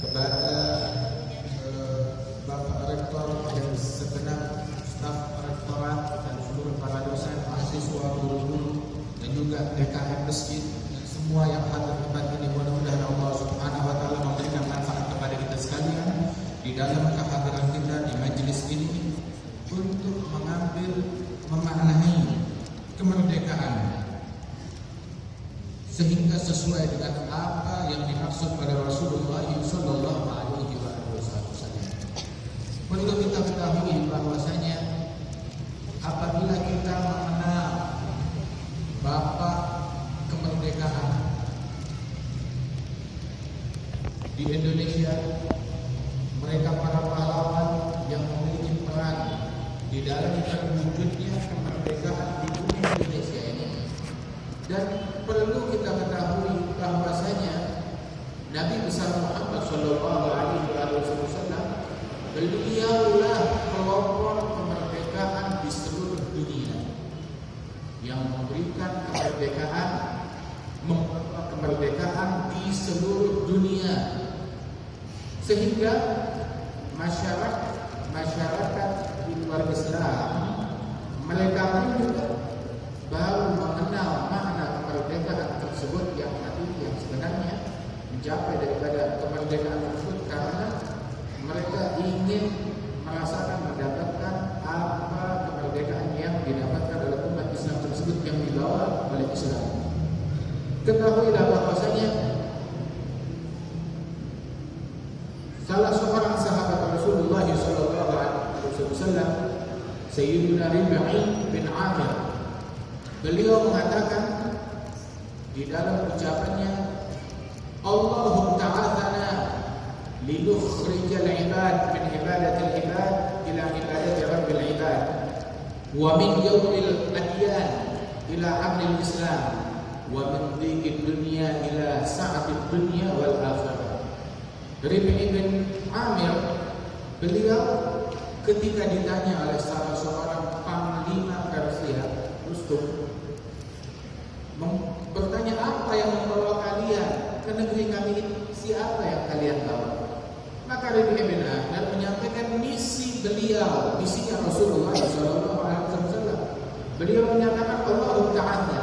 kepada Bapak Rektor dan segenap staf rektorat dan seluruh para dosen, mahasiswa, guru-guru dan juga DKM masjid dan semua yang hadir tempat ini. Mudah-mudahan Allah Subhanahu wa taala memberikan manfaat kepada kita sekalian di dalam kehadiran kita di majelis ini untuk mengambil memaknai kemerdekaan sehingga sesuai dengan apa yang dimaksud oleh Rasulullah Sallallahu Alaihi Wasallam. Perlu kita ketahui bahwasanya apabila kita mengenal Bapak kemerdekaan di Indonesia, mereka para pahlawan yang memiliki peran di dalam terwujudnya kemerdekaan di bumi Indonesia ini. Dan perlu kita ketahui bahwasanya Nabi besar Muhammad Sallallahu Alaihi Wasallam beliaulah pelopor kemerdekaan di seluruh dunia yang memberikan kemerdekaan di seluruh dunia, sehingga masyarakat di luar Islam mereka pun juga baru mengenal makna kemerdekaan tersebut yang sebenarnya mencapai daripada kemerdekaan tersebut karena mereka ingin merasakan mendapatkan apa kemerdekaan yang didapatkan oleh umat Islam tersebut yang dibawa oleh Islam. Ketahuilah bahwasanya salah seorang sahabat Rasulullah Sallallahu Alaihi Wasallam, Sayyidina Rabi' bin Amir, beliau mengatakan di dalam ucapannya, Allahu ta'ala linukhrijal ibad min ibadatil ibad ila ibadati rabbil ibad wa min yawmil adyan ila amnil islam wa min dhiqid dunya ila sa'atid dunya wal akhirah. Rabi' bin Amir, beliau ketika ditanya oleh salah seorang panglima Persia, Rustum, bertanya, apa yang membawa kalian ke negeri kami ini? Siapa yang kalian bawa? Maka Rabi' bin Amir menyampaikan misi beliau, misinya Rasulullah SAW. Beliau menyatakan Allah Ta'ala,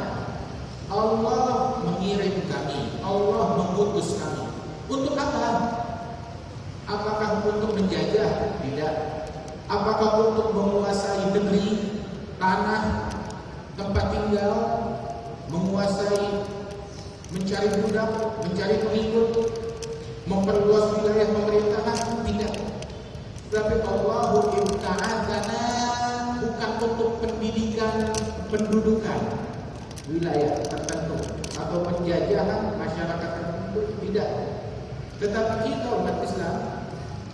Allah mengirim kami, Allah mengutus kami. Untuk apa? Apakah untuk menjajah? Tidak. Apakah untuk menguasai negeri, tanah, tempat tinggal, menguasai, mencari budak, mencari pengikut, memperluas wilayah pemerintahan? Tidak. Tapi Allahu ibta'adana bukan untuk pendidikan pendudukan wilayah tertentu atau penjajahan masyarakat tertentu, tidak. Tetapi kita umat Islam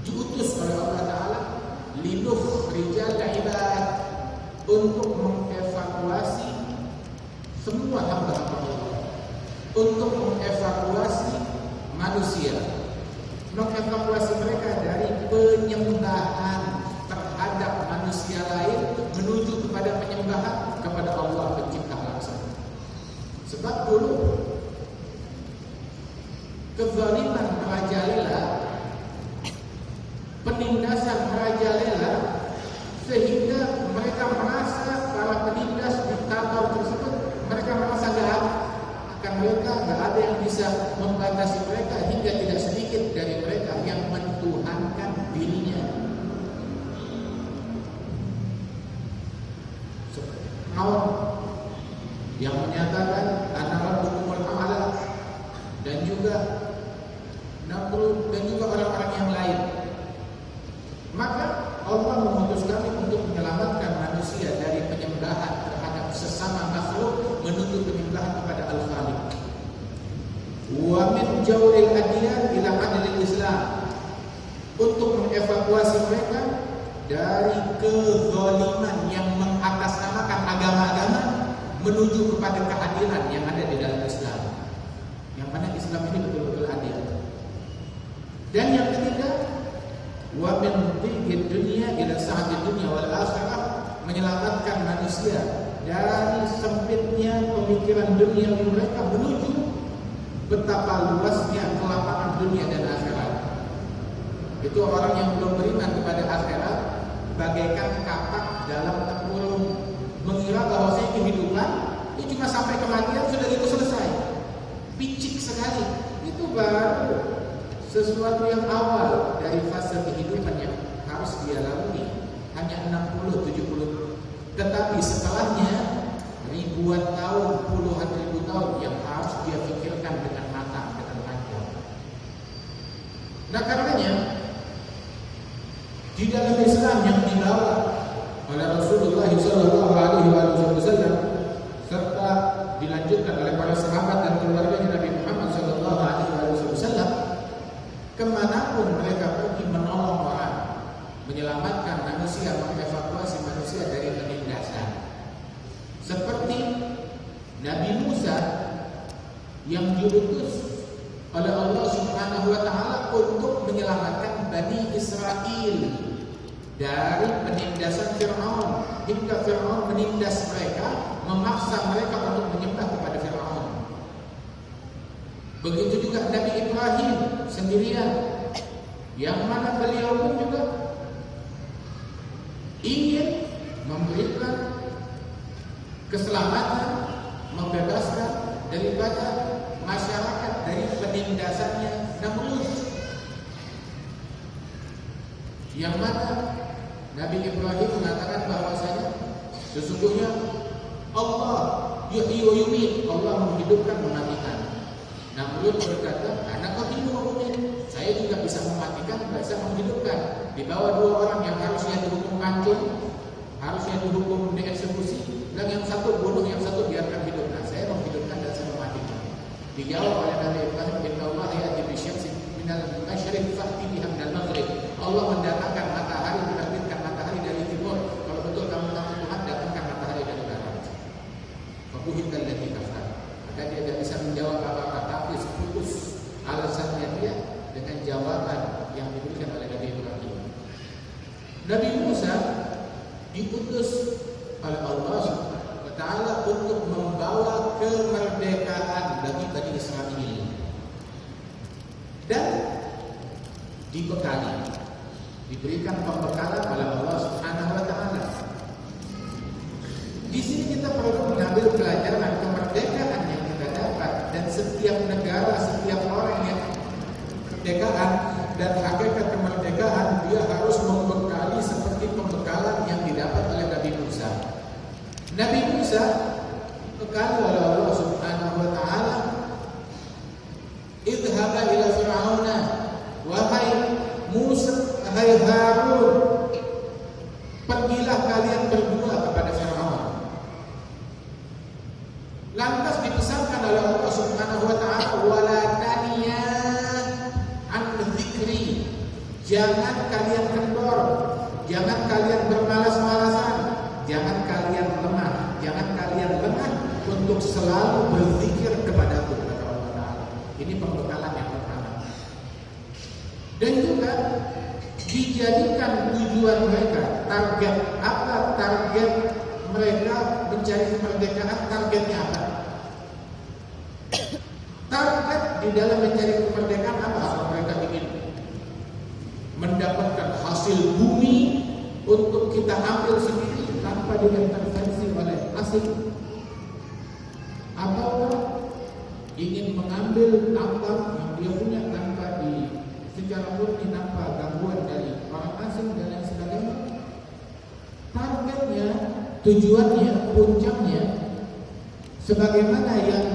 diutus oleh Allah Ta'ala linukhrijal ibad, untuk mengevakuasi semua hamba-hamba Allah, untuk mengevakuasi manusia, mengevakuasi mereka dari penyembahan terhadap manusia lain menuju kepada penyembahan kepada Allah pencipta langsung. Sebab dulu kezaliman merajalela, penindasan merajalela, sehingga mereka merasa para penindas diktator tersebut, mereka merasa mereka nggak ada yang bisa membatasi mereka, hingga tidak sedikit dari mereka yang mentuhankan dirinya. Fir'aun yang menyatakan ana rabbukumul a'la, dan juga Namrud dan juga orang-orang yang lain. Maka Allah mengutus kami untuk menyelamatkan manusia dari penyembahan terhadap sesama makhluk menuju penyembahan kepada Al-Khaliq. Wa min jawril adyan ila adlil Islam, untuk mengevakuasi mereka dari kezaliman yang mengatasnamakan agama-agama menuju kepada keadilan yang ada di dalam Islam, yang mana Islam ini betul-betul adil. Dan yang ketiga, wa min dhiqid dunya ila sa'atid dunya wal akhirah, menyelamatkan manusia dari sempitnya pemikiran dunia mereka menuju betapa luasnya kelapangan dunia dan akhirat. Itu orang yang belum beriman kepada akhirat, bagaikan kapak dalam tempurung, mengira bahwasanya kehidupan itu cuma sampai kematian sudah itu selesai. Picik sekali. Itu baru sesuatu yang awal dari fase kehidupan yang harus dia lalui, hanya 60-70. Tetapi setelahnya ribuan tahun, puluhan ribu tahun yang harus dia pikirkan dengan matang, dengan panjang. Nah karenanya di dalam Islam yang dibawa oleh Rasulullah SAW serta dilanjutkan oleh para sahabat dan keluarganya Nabi Muhammad SAW, kemanapun mereka pergi menolong orang, menyelamatkan manusia, mengevakuasi manusia dari penindasan. Seperti Nabi Musa yang diutus oleh Allah Subhanahu wa taala untuk menyelamatkan Bani Israel dari penindasan Fir'aun, hingga Fir'aun menindas mereka, memaksa mereka untuk menyembah kepada Fir'aun. Begitu juga Nabi Ibrahim sendirian, yang mana beliau pun juga ingin memberikan keselamatan, membebaskan daripada masyarakat dari penindasannya Namrud. Yang mana Nabi Ibrahim mengatakan bahwasanya sesungguhnya Allah yuhyi wa yumiit, Allah menghidupkan, mematikan. Namrud berkata, anak qatilun, saya juga bisa mematikan, bisa menghidupkan. Di bawah dua orang yang harusnya dihukum pancung, harusnya dihukum dieksekusi, dan yang satu bunuh, yang satu biarkan hidup. Nah, saya menghidupkan dan saya mematikan. Dijawab oleh Nabi Ibrahim, inna Allah ya'ti bisyamsi minal masyriq fa'ti biha minal maghrib. Allah mendatangkan matahari, menerbitkan matahari dari timur. Kalau betul kamu tahu Tuhan, datangkan matahari dari barat. Fabuhital ladzi kafar. Maka dia tidak bisa menjawab apa-apa, tapi seputus alasannya dia dengan jawaban yang diberikan oleh Nabi Ibrahim. Nabi Musa diutus oleh Allah Subhanahu wa taala untuk membawa kemerdekaan bagi Bani Israel dan diberikan pembekalan oleh Allah Subhanahu wa taala. Di sini kita perlu mengambil pelajaran kemerdekaan yang kita dapat, dan setiap negara, setiap orang yang kemerdekaan dan hakikat kemerdekaan, dia harus membekali seperti pembekalan yang didapat oleh Nabi Musa. Nabi Musa bekali oleh Allah Subhanahu wa taala, idhaba ila fir'auna, wahai Musa, wahai Harun, pergilah kalian berdua kepada Fir'aun. Lantas dipesankan oleh Allah Subhanahu wa taala, wala taniya an dzikri, jangan kalian kendor, jangan kalian bermalas-malasan, jangan kalian lemah, jangan kalian lengah untuk selalu berzikir kepadaku, kata Allah Ta'ala. Ini pembekalan yang pertama. Dan juga dijadikan tujuan mereka, target apa? Target mereka mencari kemerdekaan, targetnya apa? Target di dalam mencari kemerdekaan apa? Mereka ingin mendapatkan hasil bumi untuk kita ambil sendiri tanpa diintervensi oleh asing, atau ingin mengambil tambang yang dia punya tanpa secara murni, tanpa gangguan dari orang asing dan lain sebagainya. Targetnya, tujuannya, puncaknya, sebagaimana yang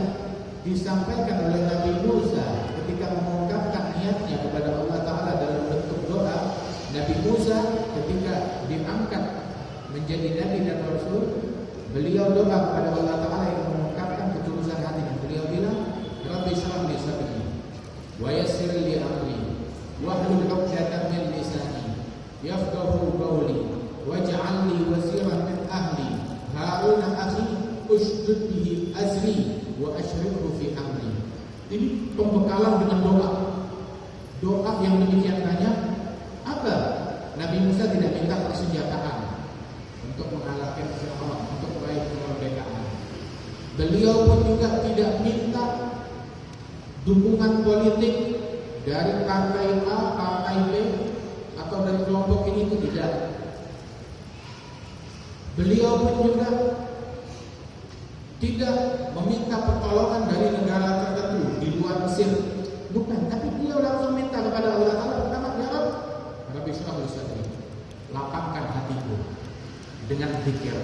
disampaikan oleh Nabi Musa ketika mengungkapkan niatnya kepada Allah Ta'ala dalam bentuk doa. Nabi Musa ketika diangkat menjadi Nabi dan Rasul, beliau doa kepada Allah Ta'ala yang mengungkapkan ketulusan hatinya. Beliau bilang, Rabbi shrah li sadri wa yassir li amri wahlul 'uqdatam min lisani yafqahu qawli waj'al li waziran min ahli Harun akhi ushdud bihi azri wa ashrikhu fi amri. Ini pembekalan dengan doa. Doa yang demikian banyak. Apa? Nabi Musa tidak minta persenjataan untuk mengalahkan Fir'aun, untuk meraih kemerdekaan. Beliau pun juga tidak minta dukungan politik dari partai A, partai B, atau dari kelompok ini, itu tidak. Beliau pun juga tidak meminta pertolongan dari negara tertentu di luar Mesir, bukan, tapi beliau langsung minta kepada Allah Ta'ala, pertama, ya Rabb, Rabbi Syrah li sadri, lapangkan hatiku dengan zikir,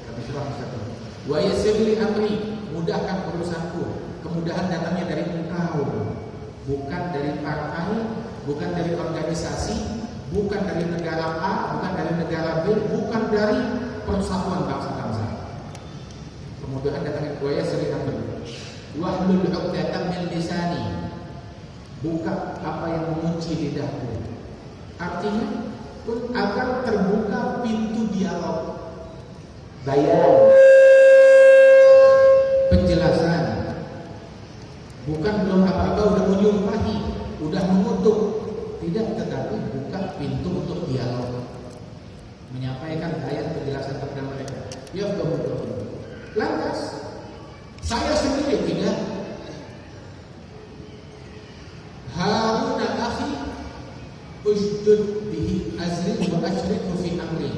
Rabbi Syrah li sadri, wa yassir li amri, mudahkan urusanku. Kemudahan datangnya dari Engkau, bukan dari partai, bukan dari organisasi, bukan dari negara A, bukan dari negara B, bukan dari persatuan bangsa-bangsa. Kemudahan datangnya wa yassir li amri, wahlul 'uqdatam min lisani, buka apa yang mengunci lidahku. Artinya pun agar terbuka pintu dialog, bayan, penjelasan. Bukan belum apa-apa udah menyumpahi, udah mengutuk, tidak, tetapi buka pintu untuk dialog, menyampaikan ayat penjelasan kepada mereka. Ya betul. Lantas saya sendiri tidak, Harun akhi ushdud bihi azri wa ashrikhu fi amri.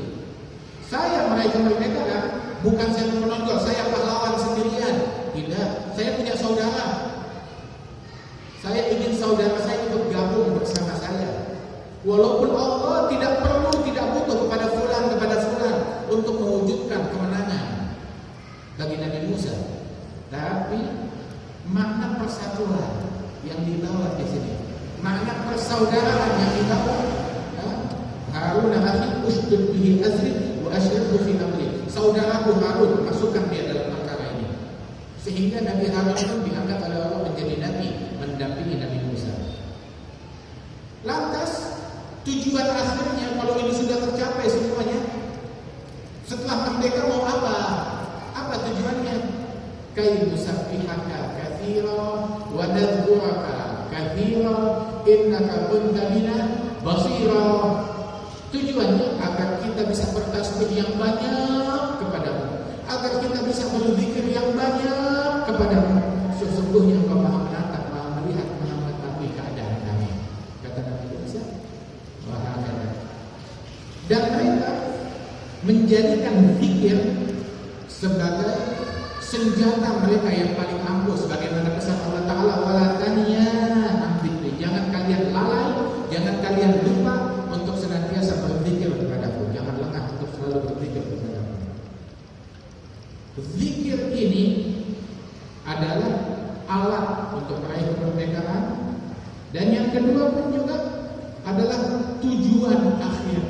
Saya meraihkan mereka, bukan saya menonjol, saya pahlawan sendirian. Tidak, saya punya saudara. Saya ingin saudara saya untuk gabung bersama saya. Walaupun Allah tidak perlu, tidak butuh kepada fulan untuk mewujudkan kemenangan bagi Nabi Musa, tapi makna persatuan yang dibawa di sini, makna persaudaraan yang dibawa. Harun akhi ushdud bihi azri wa ashrikhu fi amri. Saudaraku Harun, masukkan dia dalam perkara ini. Sehingga Nabi Harun itu diangkat oleh Allah menjadi nabi, mendampingi Nabi Musa. Lantas tujuan akhirnya, kalau ini sudah tercapai semuanya, setelah merdeka mau apa? Apa tujuannya? Kay nusabbihaka katsira wa nadhkuraka katsira innaka kunta bina basira. Tujuannya agar kita bisa bertasbih yang banyak kepadamu, agar kita bisa berzikir yang banyak kepadamu. Sesungguhnya Engkau Maha menatap, Maha melihat, Maha mengetahui keadaan kami. Kata Nabi Musa, wahakala. Dan mereka menjadikan zikir sebagai senjata mereka yang paling ampuh, sebagaimana pesan Allah Ta'ala, wala taniyah an dzikri. Jangan kalian lalai, jangan kalian lupa untuk senantiasa berzikir kepadaku. Jangan lengah untuk selalu berzikir kepadaku. Zikir ini adalah alat untuk meraih kemerdekaan, dan yang kedua pun juga adalah tujuan akhir.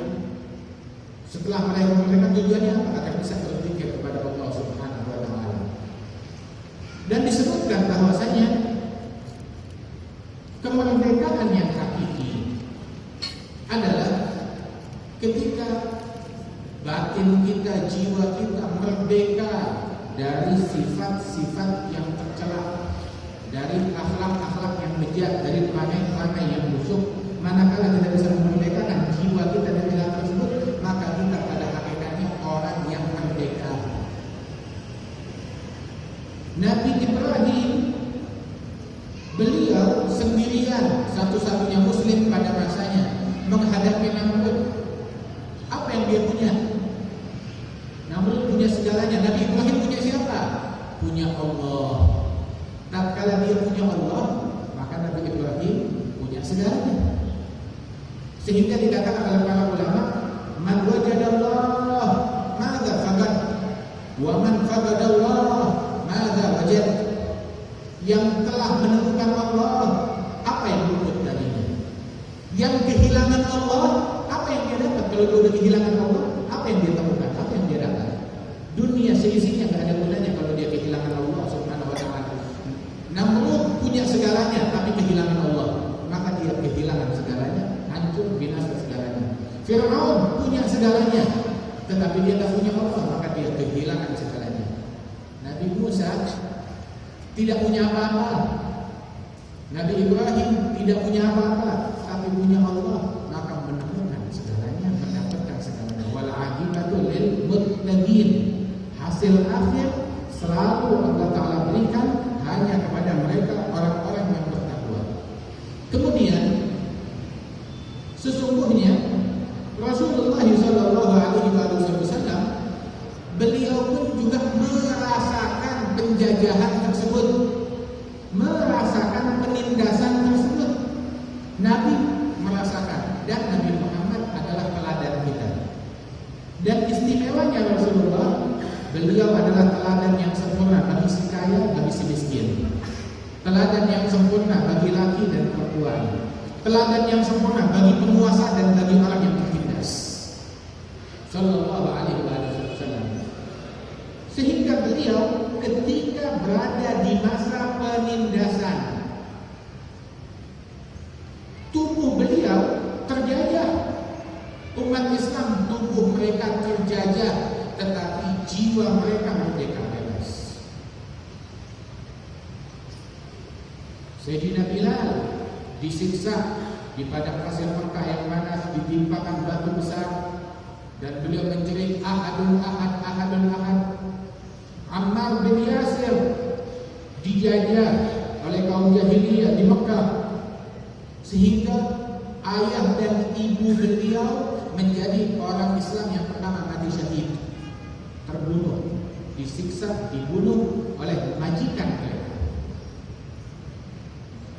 Setelah meraih kemerdekaan, tujuannya apa? Agar bisa berzikir kepada Allah Subhanahu wa Ta'ala. Dan disebutkan bahwasanya kemerdekaan yang hakiki adalah ketika batin kita, jiwa kita merdeka dari sifat-sifat yang tercela, dari akhlak-akhlak yang bejat, dari perangai-perangai yang busuk. Manakala kita bisa memerdekakan jiwa kita dari hal tersebut, maka kita pada hakikatnya orang yang merdeka. Nabi Ibrahim, beliau sendirian, satu-satunya muslim pada masanya, menghadapi Namrud. Apa yang dia punya? Namrud punya segalanya. Nabi Ibrahim punya siapa? Punya Allah. Tatkala dia punya Allah, maka Nabi Ibrahim punya segalanya. Sehingga dikatakan oleh para ulama, man wajadallah madza faqad wa man faqadallah madza wajad. Yang telah menemukan Allah, apa yang luput darinya? Yang kehilangan Allah, apa yang dia dapat? Kalau dia sudah kehilangan Allah, apa yang dia temukan? Apa yang dia dapat? Dunia seisinya tidak ada gunanya kalau dia kehilangan Allah Subhanahu wa Ta'ala. Namrud punya segalanya, tapi kehilangan Allah, maka dia kehilangan segalanya, hancur binasa segalanya. Fir'aun punya segalanya, tetapi dia tak punya Allah, maka dia kehilangan segalanya. Nabi Musa tidak punya apa-apa. Nabi Ibrahim tidak punya apa-apa, tapi punya Allah, maka menemukan segalanya, mendapatkan segalanya. Wal aqibatu lil muttaqin. Hasil akhir selalu Allah Ta'ala berikan hanya kepada mereka orang-orang yang bertakwa. Kemudian sesungguhnya pun juga merasakan penjajahan tersebut, merasakan penindasan tersebut. Nabi merasakan, dan Nabi Muhammad adalah teladan kita. Dan istimewanya Rasulullah, beliau adalah teladan yang sempurna bagi si kaya, bagi si miskin. Teladan yang sempurna bagi laki dan perempuan. Teladan yang sempurna bagi penguasa dan bagi orang yang tertindas. Sallallahu alaihi wasallam. Sehingga beliau ketika berada di masa penindasan, tubuh beliau terjajah. Umat Islam tubuh mereka terjajah, tetapi jiwa mereka merdeka bebas. Sayyidina Bilal disiksa di padang pasir Mekah yang panas, ditimpakan batu besar, dan beliau menjerit ahadun ahad, ahadun ahad. Ammar bin Yasir dijajah oleh kaum jahiliyah di Mekah, sehingga ayah dan ibu beliau menjadi orang Islam yang pertama mati syahid, terbunuh, disiksa, dibunuh oleh majikan mereka.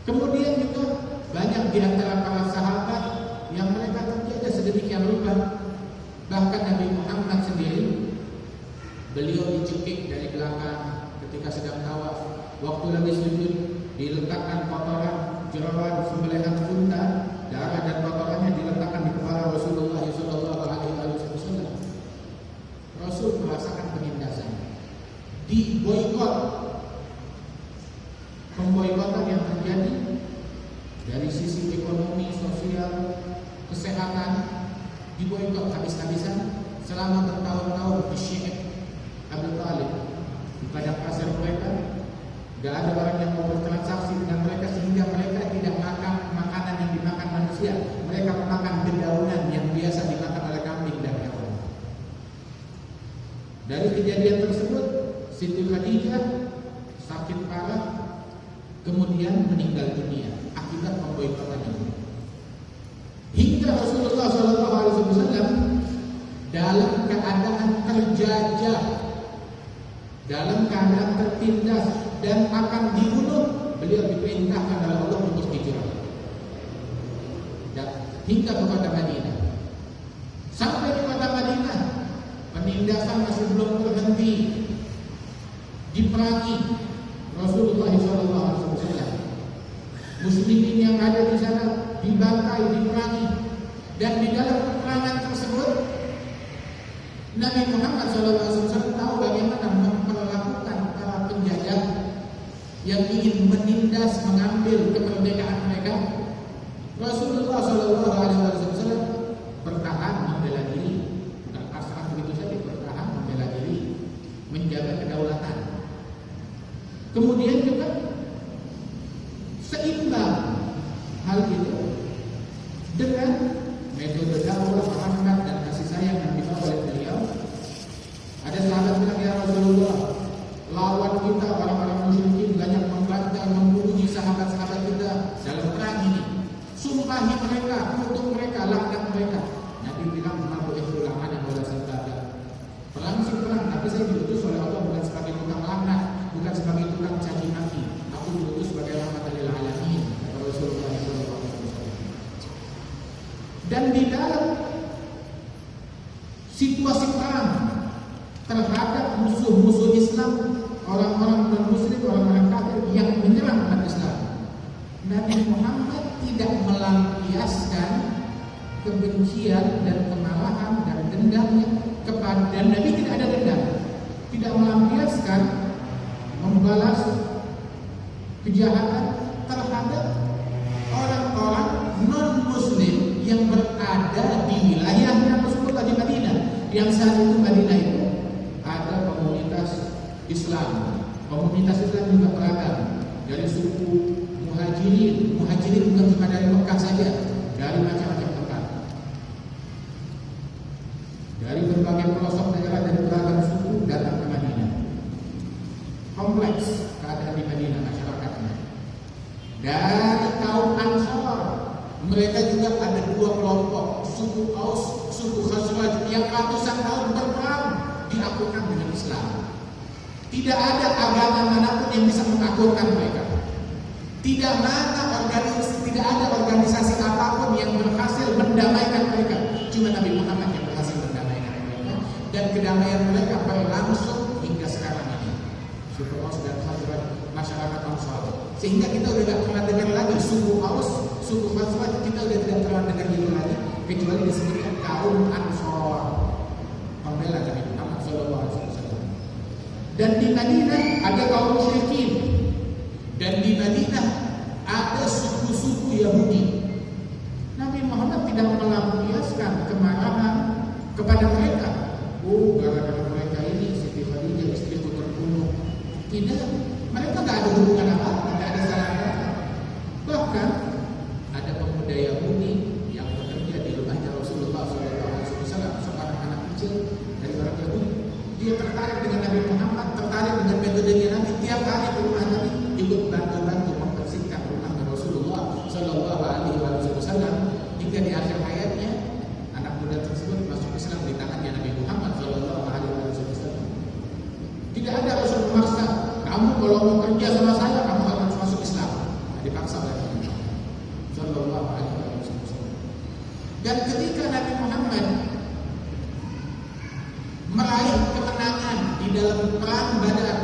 Kemudian juga banyak di antara para sahabat yang mereka terjajah sedemikian rupa. Bahkan Nabi Muhammad sendiri, beliau dicekik dari belakang ketika sedang tawaf. Waktu lagi sujud, diletakkan kotoran, jeroan, sembelihan unta, darah dan kotorannya diletakkan di kepala Rasulullah SAW. Rasul merasakan penindasan, diboikot. Pemboikotan yang terjadi dari sisi ekonomi, sosial, kesehatan, diboikot habis-habisan selama bertahun-tahun di Syekh Abu Talib. Di padang pasir mereka, gak ada orang yang mau bertransaksi dengan mereka, sehingga mereka tidak makan makanan yang dimakan manusia. Mereka memakan dedaunan yang biasa dimakan oleh kambing dan hewan. Dari kejadian tersebut, Siti Khadijah sakit parah, kemudian meninggal dunia akibat pemboikotan ini. Hingga Rasulullah SAW dalam keadaan terjajah, dalam keadaan tertindas dan akan dibunuh, beliau diperintahkan oleh Allah untuk hijrah dan hingga ke kota Madinah. Sampai di kota Madinah, penindasan masih belum berhenti, diperangi Rasulullah SAW. Muslimin yang ada di sana dibantai, diperangi, dan di dalam peperangan tersebut Nabi Muhammad SAW tahu bagaimana memperlakukan para penjajah yang ingin menindas, mengambil kemerdekaan mereka. Rasulullah SAW bertahan membela diri, bukan pasrah begitu saja, bertahan membela diri, menjaga kedaulatan. Kemudian juga seimbang hal itu dengan metode dakwah, rahmat dan kasih sayang yang dibawa oleh beliau. Ada sahabat bilang, ya Rasulullah, lawan kita orang-orang musyrikin banyak membantai, membunuh sahabat-sahabat kita dalam perang ini. Sumpahi mereka, kutuk mereka, laknat mereka. Nabi bilang, mabu itu laknat wala sababa. Perang sih perang, tapi saya diutus oleh Allah bukan sebagai tukang laknat, bukan sebagai tukang caci maki. Aku diutus sebagai rahmatan lil alamin, kata Rasulullah SAW. Dan di dalam situasi perang terhadap musuh-musuh Islam, orang-orang non-muslim, orang-orang kafir yang menyerang umat Islam, Nabi Muhammad tidak melampiaskan kebencian dan kemarahan dan dendamnya kepada, dan Nabi tidak ada dendam, tidak melampiaskan membalas kejahatan terhadap orang-orang non-muslim yang berada di wilayahnya Rasulullah di Madinah. Yang saat itu Madinah itu ada komunitas Islam. Komunitas Islam juga beragam, dari suku Muhajirin bukan cuma dari Mekah saja, dari macam-macam tempat, dari berbagai pelosok daerah, dari beragam suku datang ke Madinah. Kompleks keadaan di Madinah masyarakatnya. Dari kaum Ansor, mereka juga ada dua kelompok, suku Aus, suku Khazraj, yang ratusan tahun berperang diakurkan dengan Islam. Tidak ada agama manapun yang bisa mengakurkan mereka. Tidak ada organisasi apapun yang berhasil mendamaikan mereka. Cuma Nabi Muhammad yang berhasil mendamaikan mereka, dan kedamaian mereka berlangsung hingga sekarang ini. Suku Aus dan Khazraj, masyarakat Ansar. Sehingga kita udah tidak pernah dengar lagi suku Aus, suku Khazraj, kita udah tidak pernah dengar itu lagi, kecuali disebutkan kaum Ansar, pembela Nabi Muhammad SAW. Dan di Madinah ada kaum musyrikin, dan di Madinah ada suku-suku Yahudi. Nabi Muhammad tidak melampiaskan kemarahan kepada mereka. Oh, gara-gara mereka ini Siti Khadijah istriku terbunuh. Tidak, mereka tidak ada hubungan apa-apa, tidak ada salah apa-apa. Bahkan ada pemuda Yahudi yang bekerja di rumahnya Rasulullah SAW, seorang anak kecil dari orang Yahudi. Dia tertarik dengan Nabi Muhammad, tertarik dengan metodenya Nabi. Tiap hari ke rumah Nabi, ikut bantu-bantu membersihkan rumahnya Rasulullah SAW. Hingga di akhir hayatnya, anak muda tersebut masuk Islam di tangannya Nabi Muhammad SAW. Tidak ada Rasul memaksa, kamu kalau mau kerja sama saya, kamu harus masuk Islam. Dipaksa oleh Nabi Muhammad SAW. Dan ketika Nabi Muhammad meraih kemenangan di dalam perang Badar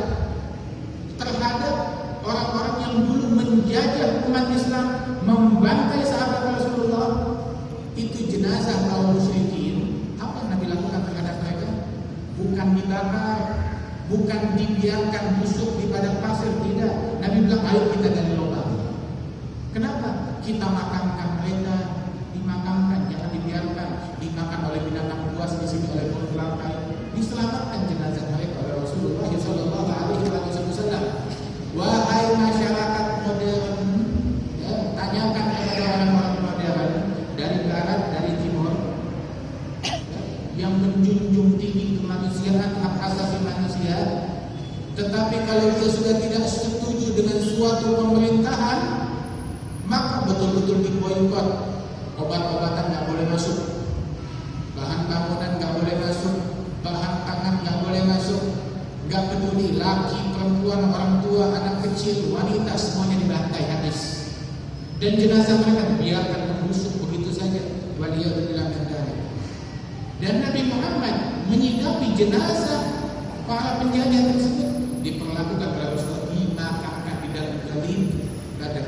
terhadap orang-orang yang dulu menjajah umat Islam, membantai sahabat Rasulullah, itu jenazah kaum musyrikin. Apa yang Nabi lakukan terhadap mereka? Bukan dibakar, bukan dibiarkan busuk di padang pasir, tidak. Nabi bilang, ayo kita gali lubang. Kenapa? Kita makamkan mereka, dimakamkan, jangan dibiarkan dimakan oleh binatang buas, di sini oleh burung lantai. Diselamatkan jenazah mereka oleh Rasulullah SAW. Wahai masyarakat modern, ya, tanyakan kepada orang-orang modern dari barat, dari timur, ya, yang menjunjung tinggi kemanusiaan, hak asasi manusia. Tetapi kalau dia sudah tidak setuju dengan suatu pemerintahan, maka betul-betul diboikot. Obat-obatan nggak boleh masuk, bahan bangunan nggak boleh masuk, bahan pangan nggak boleh masuk. Nggak peduli laki, perempuan, orang tua, anak kecil, wanita, semuanya dibantai habis. Dan jenazah mereka dibiarkan membusuk begitu saja. Waliyadzubillah min dzalik. Dan Nabi Muhammad menyikapi jenazah para penjajah tersebut, diperlakukan oleh Rasulullah, dimakamkan di dalam galim Badar.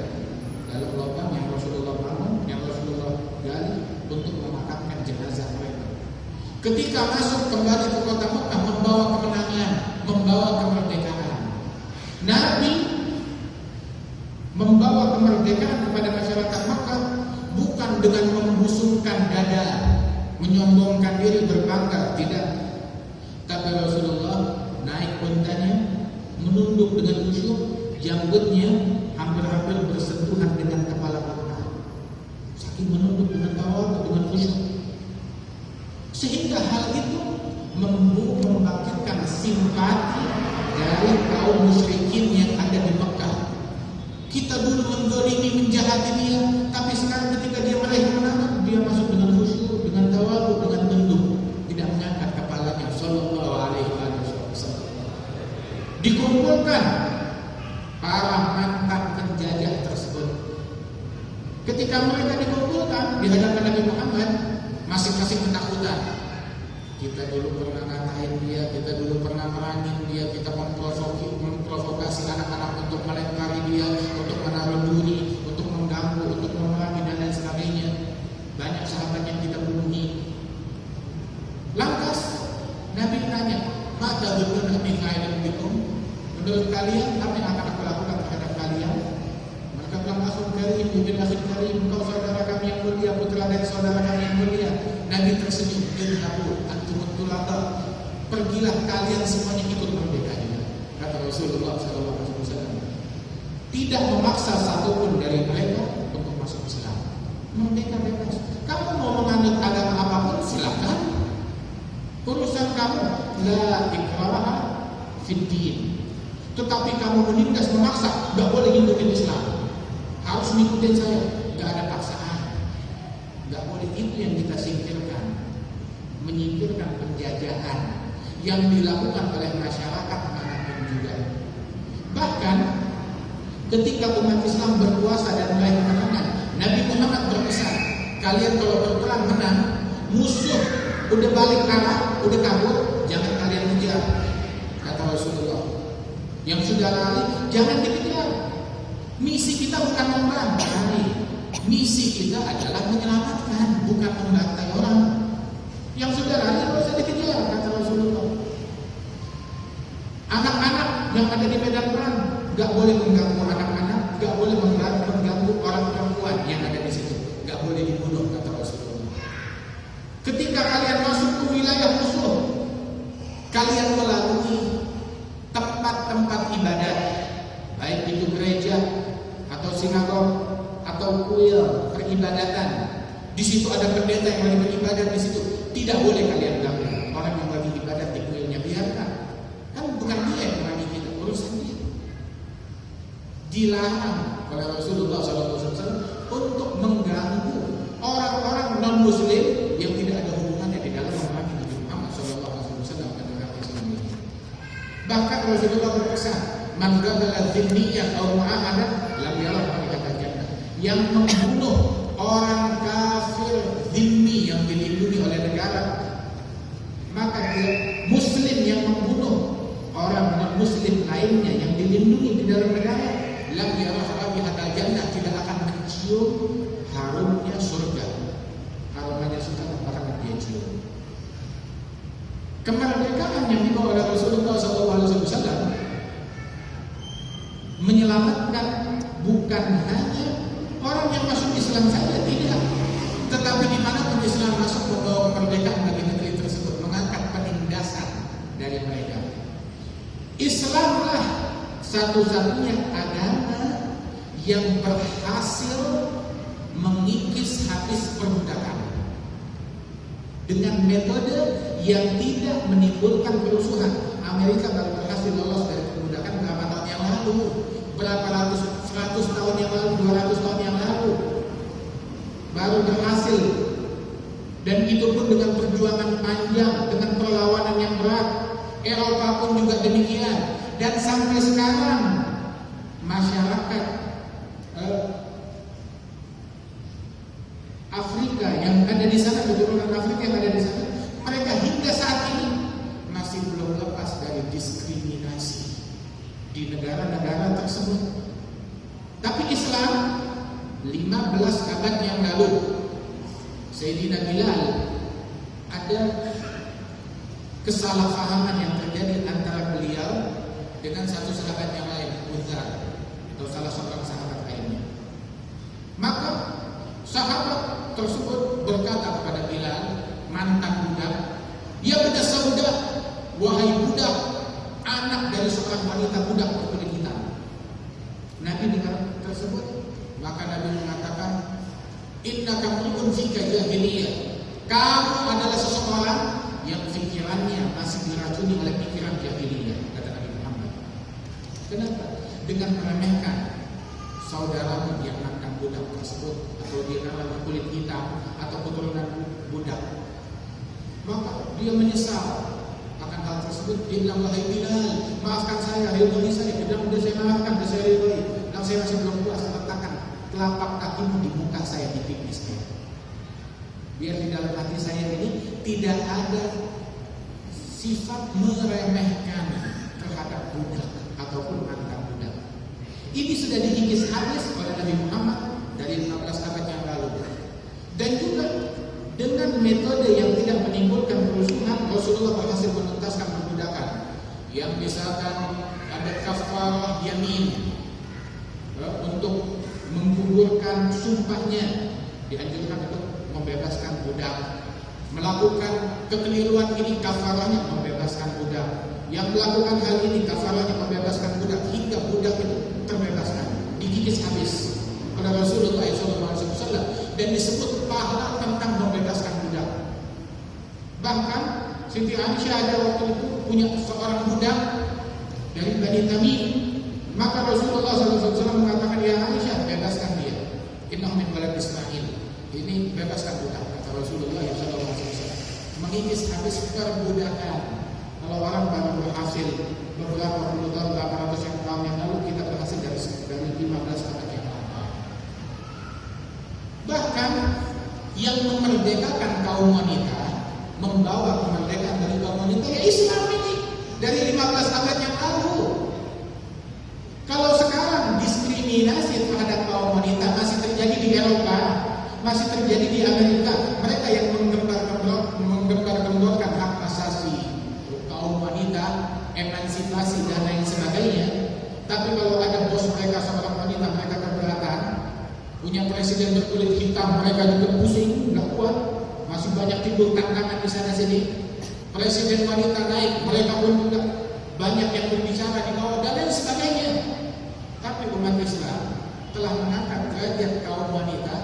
Dalam lubang yang Rasulullah bangun, yang Rasulullah gali untuk memakamkan jenazah mereka. Ketika masuk kembali ke kota Mekah membawa kemenangan, membawa kemerdekaan, Nabi membawa kemerdekaan kepada masyarakat Mekah bukan dengan membusungkan dada, menyombongkan diri, berbangga, tidak. Tapi Rasulullah naik untanya, menunduk dengan khusyuk, janggutnya hampir-hampir bersentuhan dengan kepala Mekah. Saking menunduk dengan tawadhu, dengan khusyuk. Sehingga hal itu membangkitkan simpati dari kaum musyrikin yang ada di Mekah. Kita dulu menzalimi, menjahati dia, tapi sekarang ketika dia meraih kemenangan, dia masuk dengan khusyuk, dengan tawadhu, dengan tunduk, tidak mengangkat kepalanya. Sallallahu alaihi wasallam. Dikumpulkan para mantan penjajah tersebut. Ketika mereka dikumpulkan di hadapan Nabi Muhammad, masing-masing ketakutan. Kita dulu pernah ngatain dia, kita dulu pernah merangin dia, kita memprovokasi anak-anak untuk melempari dia, untuk menaruh duri, untuk mengganggu, untuk memerangi dan lain sebagainya. Banyak sahabat yang kita bunuhi. Lantas Nabi tanya, "Mata betul Nabi kailan bikum?" Menurut kalian apa yang akan aku lakukan terhadap kalian? Mereka bilang, "Akhun karim, ibn akhun karim, engkau saudara kami yang mulia, putra dari saudara kami yang mulia." Nabi tersenyum, "Idhabu antumut tulata." Pergilah kalian semuanya ikut merdeka juga. Kata Rasulullah SAW. Tidak memaksa satupun dari mereka untuk masuk Islam. Merdeka bebas. Kamu mau menganut agama apapun silakan. Urusan kamu. La ikraha fid din. Tetapi kamu menindas, memaksa, nggak boleh ngikutin Islam, harus ngikutin saya, nggak ada paksaan, nggak boleh. Itu yang kita singkirkan, menyingkirkan penjajahan. yang dilakukan oleh masyarakat manapun juga. Bahkan ketika umat Islam berpuasa dan meraih kemenangan, Nabi Muhammad berpesan, kalian kalau berperang menang, musuh udah balik arah, udah kabur, jangan kalian kejar. Kata Rasulullah, yang sudah lari jangan dikejar. Misi kita bukan memerang, misi kita adalah menyelamatkan, bukan membantai orang. Yang sudah lari tidak usah dikejar, kata Rasulullah. Anak-anak yang ada di medan perang gak boleh mengganggu anak-anak, gak boleh mengganggu orang perempuan yang ada di situ, gak boleh dibunuh, kata Rasulullah. Ketika kalian masuk ke wilayah musuh, kalian melalui tempat-tempat ibadat, baik itu gereja atau sinagog atau kuil peribadatan. Di situ ada pendeta yang lagi beribadat di situ. Tidak boleh kalian ganggu orang yang lagi ibadat di kuilnya, biarkan. Kan bukan dia yang merangi kita, urusan dia. Dilarang oleh Rasulullah SAW untuk mengganggu orang-orang non-Muslim yang tidak ada hubungannya di dalam memerangi Nabi Muhammad SAW dan negara Islam ini. Bahkan Rasulullah berpesan, man qatala dzimmiyan aw mu'ahadan lam yarah raihatal jannah. Yang membunuh orang kafir dzimmi yang dilindungi oleh negara, maka dia muslim yang membunuh orang non-muslim lainnya yang dilindungi di dalam negara, lam yarah raihatal jannah, tidak akan mencium harumnya surga. Harumnya surga akan dia cium. Kemerdekaan yang dibawa oleh Rasulullah SAW menyelamatkan bukan hanya orang yang masuk Islam saja, tidak, tetapi dimanapun Islam masuk membawa kemerdekaan bagi negeri tersebut, mengangkat penindasan dari mereka. Islamlah satu-satunya agama yang berhasil mengikis habis perbudakan dengan metode yang tidak menimbulkan kerusuhan. Amerika baru berhasil lolos dari perbudakan berapa tahun yang lalu, berapa ratus, 100 tahun yang lalu, 200 tahun yang lalu baru berhasil. Dan itu pun dengan perjuangan panjang, dengan perlawanan yang berat. Eropa pun juga demikian. Dan sampai sekarang masyarakat Afrika yang ada di sana, keturunan Afrika yang ada di sana, mereka hingga saat ini masih belum lepas dari diskriminasi di negara-negara tersebut. Tapi Islam 15 abad yang lalu, Sayyidina Bilal, ada kesalahpahaman yang terjadi antara beliau dengan satu sahabat yang lain, Udzar, atau salah seorang sahabat lainnya. Maka sahabat tersebut berkata kepada Bilal, mantan budak, ya benda sauda, wahai budak, anak dari seorang wanita budak berkulit hitam. Nabi dengar tersebut, maka Nabi mengatakan, innaka mri'un fika jahiliyah, kamu adalah seseorang yang pikirannya masih diracuni oleh pikiran jahiliyah, kata Nabi Muhammad. Kenapa? Dengan meremehkan saudaramu yang mantan budak tersebut, atau dia adalah berkulit hitam atau keturunan budak. Maka dia menyesal akan hal tersebut. Dia bilang, wahai Bilal, maafkan saya, ridhoi saya. Dia bilang, udah saya maafkan, udah saya ridhoi. Dan saya masih belum puas, letakkan telapak kakimu di muka saya, di pipi saya. Biar di dalam hati saya ini tidak ada sifat meremehkan terhadap budak ataupun mantan budak. Ini sudah diikis habis oleh Nabi Muhammad dari 15 abad yang lalu. Dan juga dengan metode yang tidak menimbulkan kerusuhan, Rasulullah berhasil menuntaskan perbudakan. Yang misalkan ada kafarah yamin, untuk menggugurkan sumpahnya, dianjurkan untuk membebaskan budak. Melakukan kekeliruan ini kafarahnya membebaskan budak. Yang melakukan hal ini kafarahnya membebaskan budak, hingga budak itu terbebaskan, dikikis habis oleh Rasulullah SAW, dan disebut pahala tentang membebaskan budak. Bahkan Siti Aisyah ada waktu itu punya seorang budak dari Bani Tamim, maka Rasulullah SAW mengatakan, ya Aisyah, bebaskan dia, innahu min walad Ismail, ini bebaskan budak, kata Rasulullah SAW, mengikis habis perbudakan Kalau orang baru berhasil beberapa puluh tahun, berapa ratus tahun yang lalu, kita berhasil dari 15 abad yang lalu. Bahkan yang memerdekakan kaum wanita, membawa kemerdekaan dari kaum wanita, ya Islam ini dari 15 abad yang lalu. Kalau sekarang diskriminasi terhadap kaum wanita masih terjadi di Eropa, masih terjadi di Amerika, mereka yang menggembar-gemborkan hak asasi kaum wanita, emansipasi dan lain sebagainya. Tapi kalau ada bos mereka seorang wanita, mereka keberatan. Punya presiden berkulit hitam, mereka juga pusing, nggak kuat. Masih banyak timbul tantangan di sana sini. Presiden wanita naik, mereka pun juga banyak yang berbicara di bawah dan lain sebagainya. Tapi umat Islam telah mengangkat derajat kaum wanita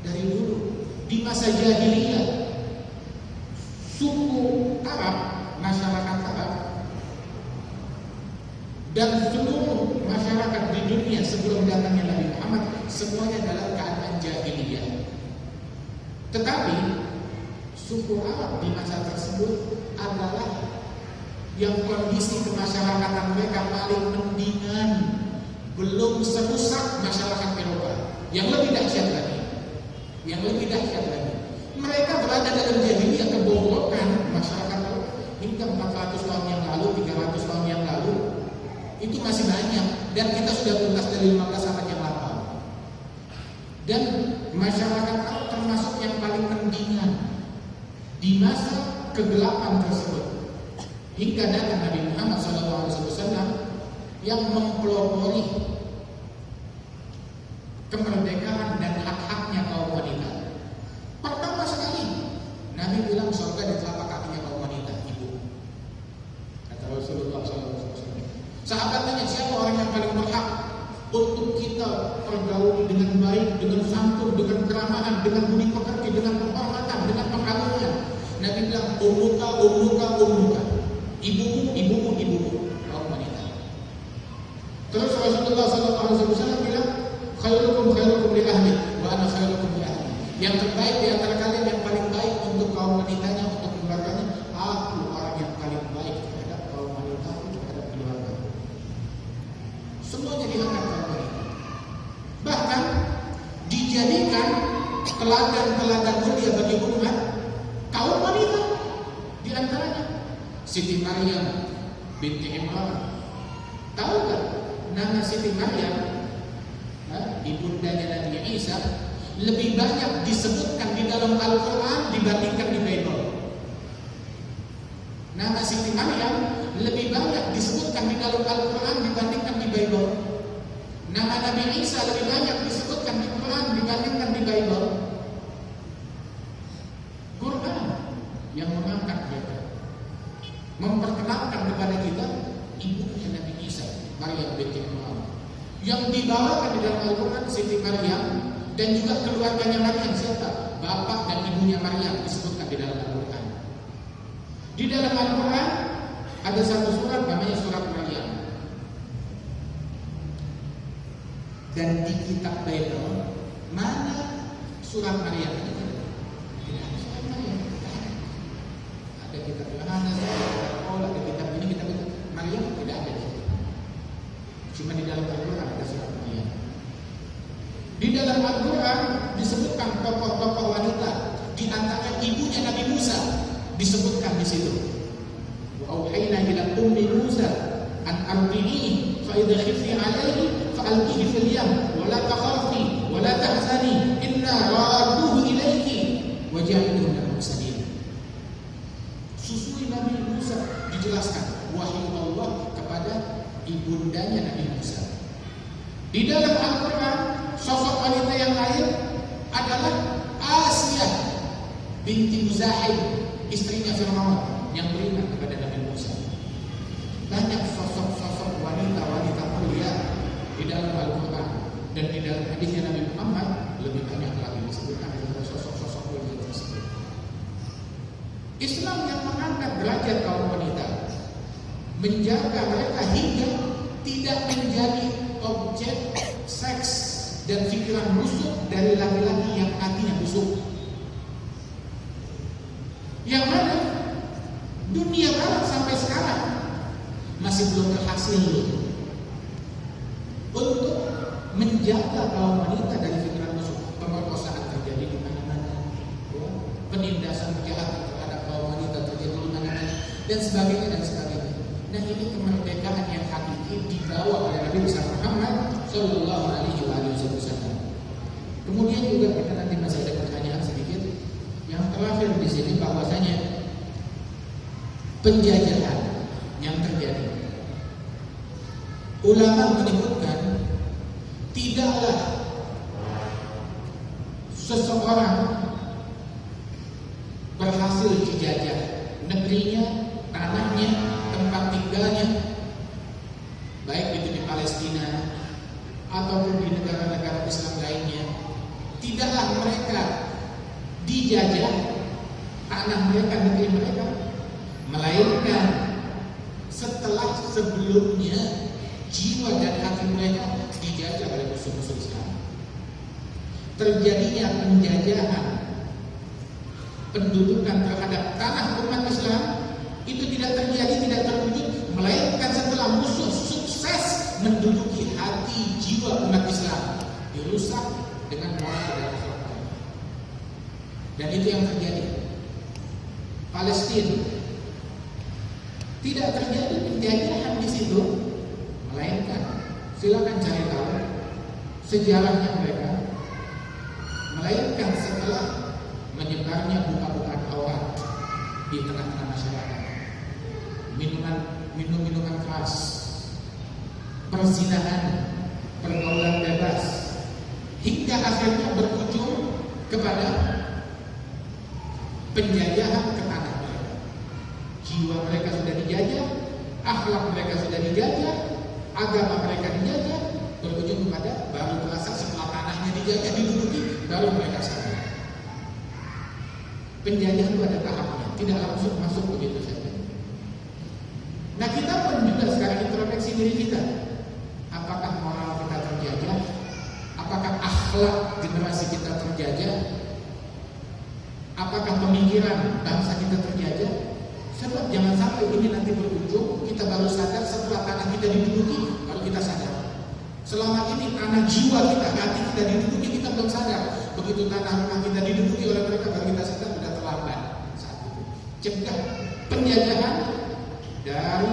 dari dulu. Di masa jahiliyah, suku Arab, masyarakat Arab, dan seluruh masyarakat di dunia sebelum datangnya Nabi Muhammad, semuanya dalam keadaan jahiliyah. Tetapi suku Arab di masa tersebut adalah yang kondisi kemasyarakatan mereka paling mendingan, belum serusak masyarakat Eropa. Yang lebih dahsyat lagi, mereka berada dalam jahiliyah kebobrokan masyarakat Eropa hingga 400 tahun yang lalu, 300 tahun yang lalu. Itu masih banyak, dan kita sudah tuntas dari 15 abad yang lalu. Dan masyarakat Arab termasuk yang paling mendingan di masa kegelapan tersebut, hingga datang Nabi Muhammad SAW yang mempelopori kemerdekaan dan hak-haknya kaum wanita. Pertama sekali Nabi bilang surga di telapak kakinya kaum wanita, ibu. Kata Rasulullah SAW. Sahabat tanya, siapa orang yang paling berhak untuk kita pergauli dengan baik, dengan santun, dengan keramahan, dengan budi pekerti, dengan penghormatan, dengan pengagungan? Nabi bilang, ummuka, ibumu, kaum wanita. Terus Rasulullah SAW bilang, khairukum li ahli, wa ana khairukum li ahli. Yang terbaik di antara kalian, yang paling baik untuk kaum wanitanya, untuk keluarganya, aku orang yang paling baik terhadap kaum wanita, terhadap keluarga. Semuanya diangkat kaum wanita. Bahkan dijadikan teladan-teladan mulia bagi umat kaum wanita. Di antaranya Siti Maryam binti Imran. Tahu kan nama Siti Maryam, ibundanya Nabi Isa, lebih banyak disebutkan di dalam Al-Quran dibandingkan di Bible. Nama Siti Maryam lebih banyak disebutkan di dalam Al-Quran dibandingkan di Bible. Nama Nabi Isa lebih banyak disebutkan di Quran dibandingkan di Bible. Quran yang mengangkat mereka, memperkenalkan kepada kita ibunya Nabi Isa, Maryam binti Imran. Yang dibawakan di dalam Al-Quran Siti Maryam dan juga keluarganya Maryam, siapa? Bapak dan ibunya Maryam disebutkan di dalam Al-Quran. Di dalam Al-Quran ada satu surat namanya surat Maryam. Dan di kitab Bible mana surat Maryam? Tidak ada surat Maryam. Ada kitab Yohanes, ada kitab ini, kitab itu. Maryam tidak ada. Cuma di dalam Al-Quran ada surat Maryam. Di dalam Al-Quran disebutkan tokoh-tokoh wanita, di antara ibunya Nabi Musa disebutkan di situ. Wa auhayna ila ummi Musa an ardihi fa idza khifti alayhi fa alqihi fil yam wa la takhafi wa la tahzani inna radduhu ilayki wa ja'aluhu minal mursalin. Susui Nabi Musa dijelaskan wahyu Allah kepada ibundanya Nabi Musa. Di dalam Al-Quran sosok wanita yang lain adalah Asiyah binti Muzahim, istrinya Fir'aun yang beriman kepada Nabi Musa. Banyak sosok-sosok wanita-wanita mulia di dalam Al-Quran, dan di dalam hadisnya Nabi Muhammad lebih banyak lagi disebutkan dengan sosok-sosok mulia tersebut. Islam yang mengangkat derajat kaum wanita, menjaga mereka hingga tidak menjadi objek seks dan pikiran busuk dari laki-laki yang hatinya busuk. Yang mana dunia barat sampai masih belum berhasil untuk menjaga kaum wanita dari fitnah musuh. Pemerkosaan terjadi di mana-mana, ya. Penindasan kejahatan terhadap kaum wanita terjadi di mana-mana, dan sebagainya dan sebagainya. Nah, ini kemerdekaan yang hakiki dibawa oleh Nabi besar Muhammad Sallallahu Alaihi Wasallam. Kemudian juga kita nanti masih ada pertanyaan sedikit. Yang terakhir di sini bahwasanya penjajahan yang terjadi, ulama menyebutkan tidaklah seseorang berhasil dijajah negerinya, tanahnya, tempat tinggalnya, baik itu di Palestina ataupun di negara-negara Islam lainnya. Tidaklah mereka dijajah tanah mereka, negeri mereka, melainkan setelah sebelumnya jiwa dan hati mereka dijajah oleh musuh-musuh Islam. Terjadinya penjajahan, pendudukan terhadap tanah umat Islam itu tidak terjadi, tidak terwujud, melainkan setelah musuh sukses menduduki hati jiwa umat Islam, dirusak dengan moral dan akhlak. Dan itu yang terjadi. Palestina tidak terjadi penjajahan di situ, melainkan silakan cari tahu sejarahnya mereka, melainkan setelah menyebarnya buka-bukaan aurat di tengah-tengah masyarakat, minuman keras, perzinahan, pergaulan bebas, hingga akhirnya berujung kepada penjajahan ke tanah mereka. Jiwa mereka sudah dijajah, akhlak mereka sudah dijajah, agama mereka dijajah, berujung kepada baru terasa setelah tanahnya dijajah, diduduki, baru mereka sadar. Penjajahan itu ada tahapnya, tidak langsung masuk begitu saja. Nah, kita pun juga sekarang introspeksi diri kita. Apakah moral kita terjajah? Apakah akhlak generasi kita terjajah? Apakah pemikiran bangsa kita terjajah? Sebab jangan sampai ini nanti berujung kita baru sadar setelah tanah kita diduduki, baru kita sadar. Selama ini tanah jiwa kita, hati kita diduduki, kita belum sadar. Begitu tanah rumah kita diduduki oleh mereka, baru kita sadar sudah terlambat saat itu. Cegah penjajahan dari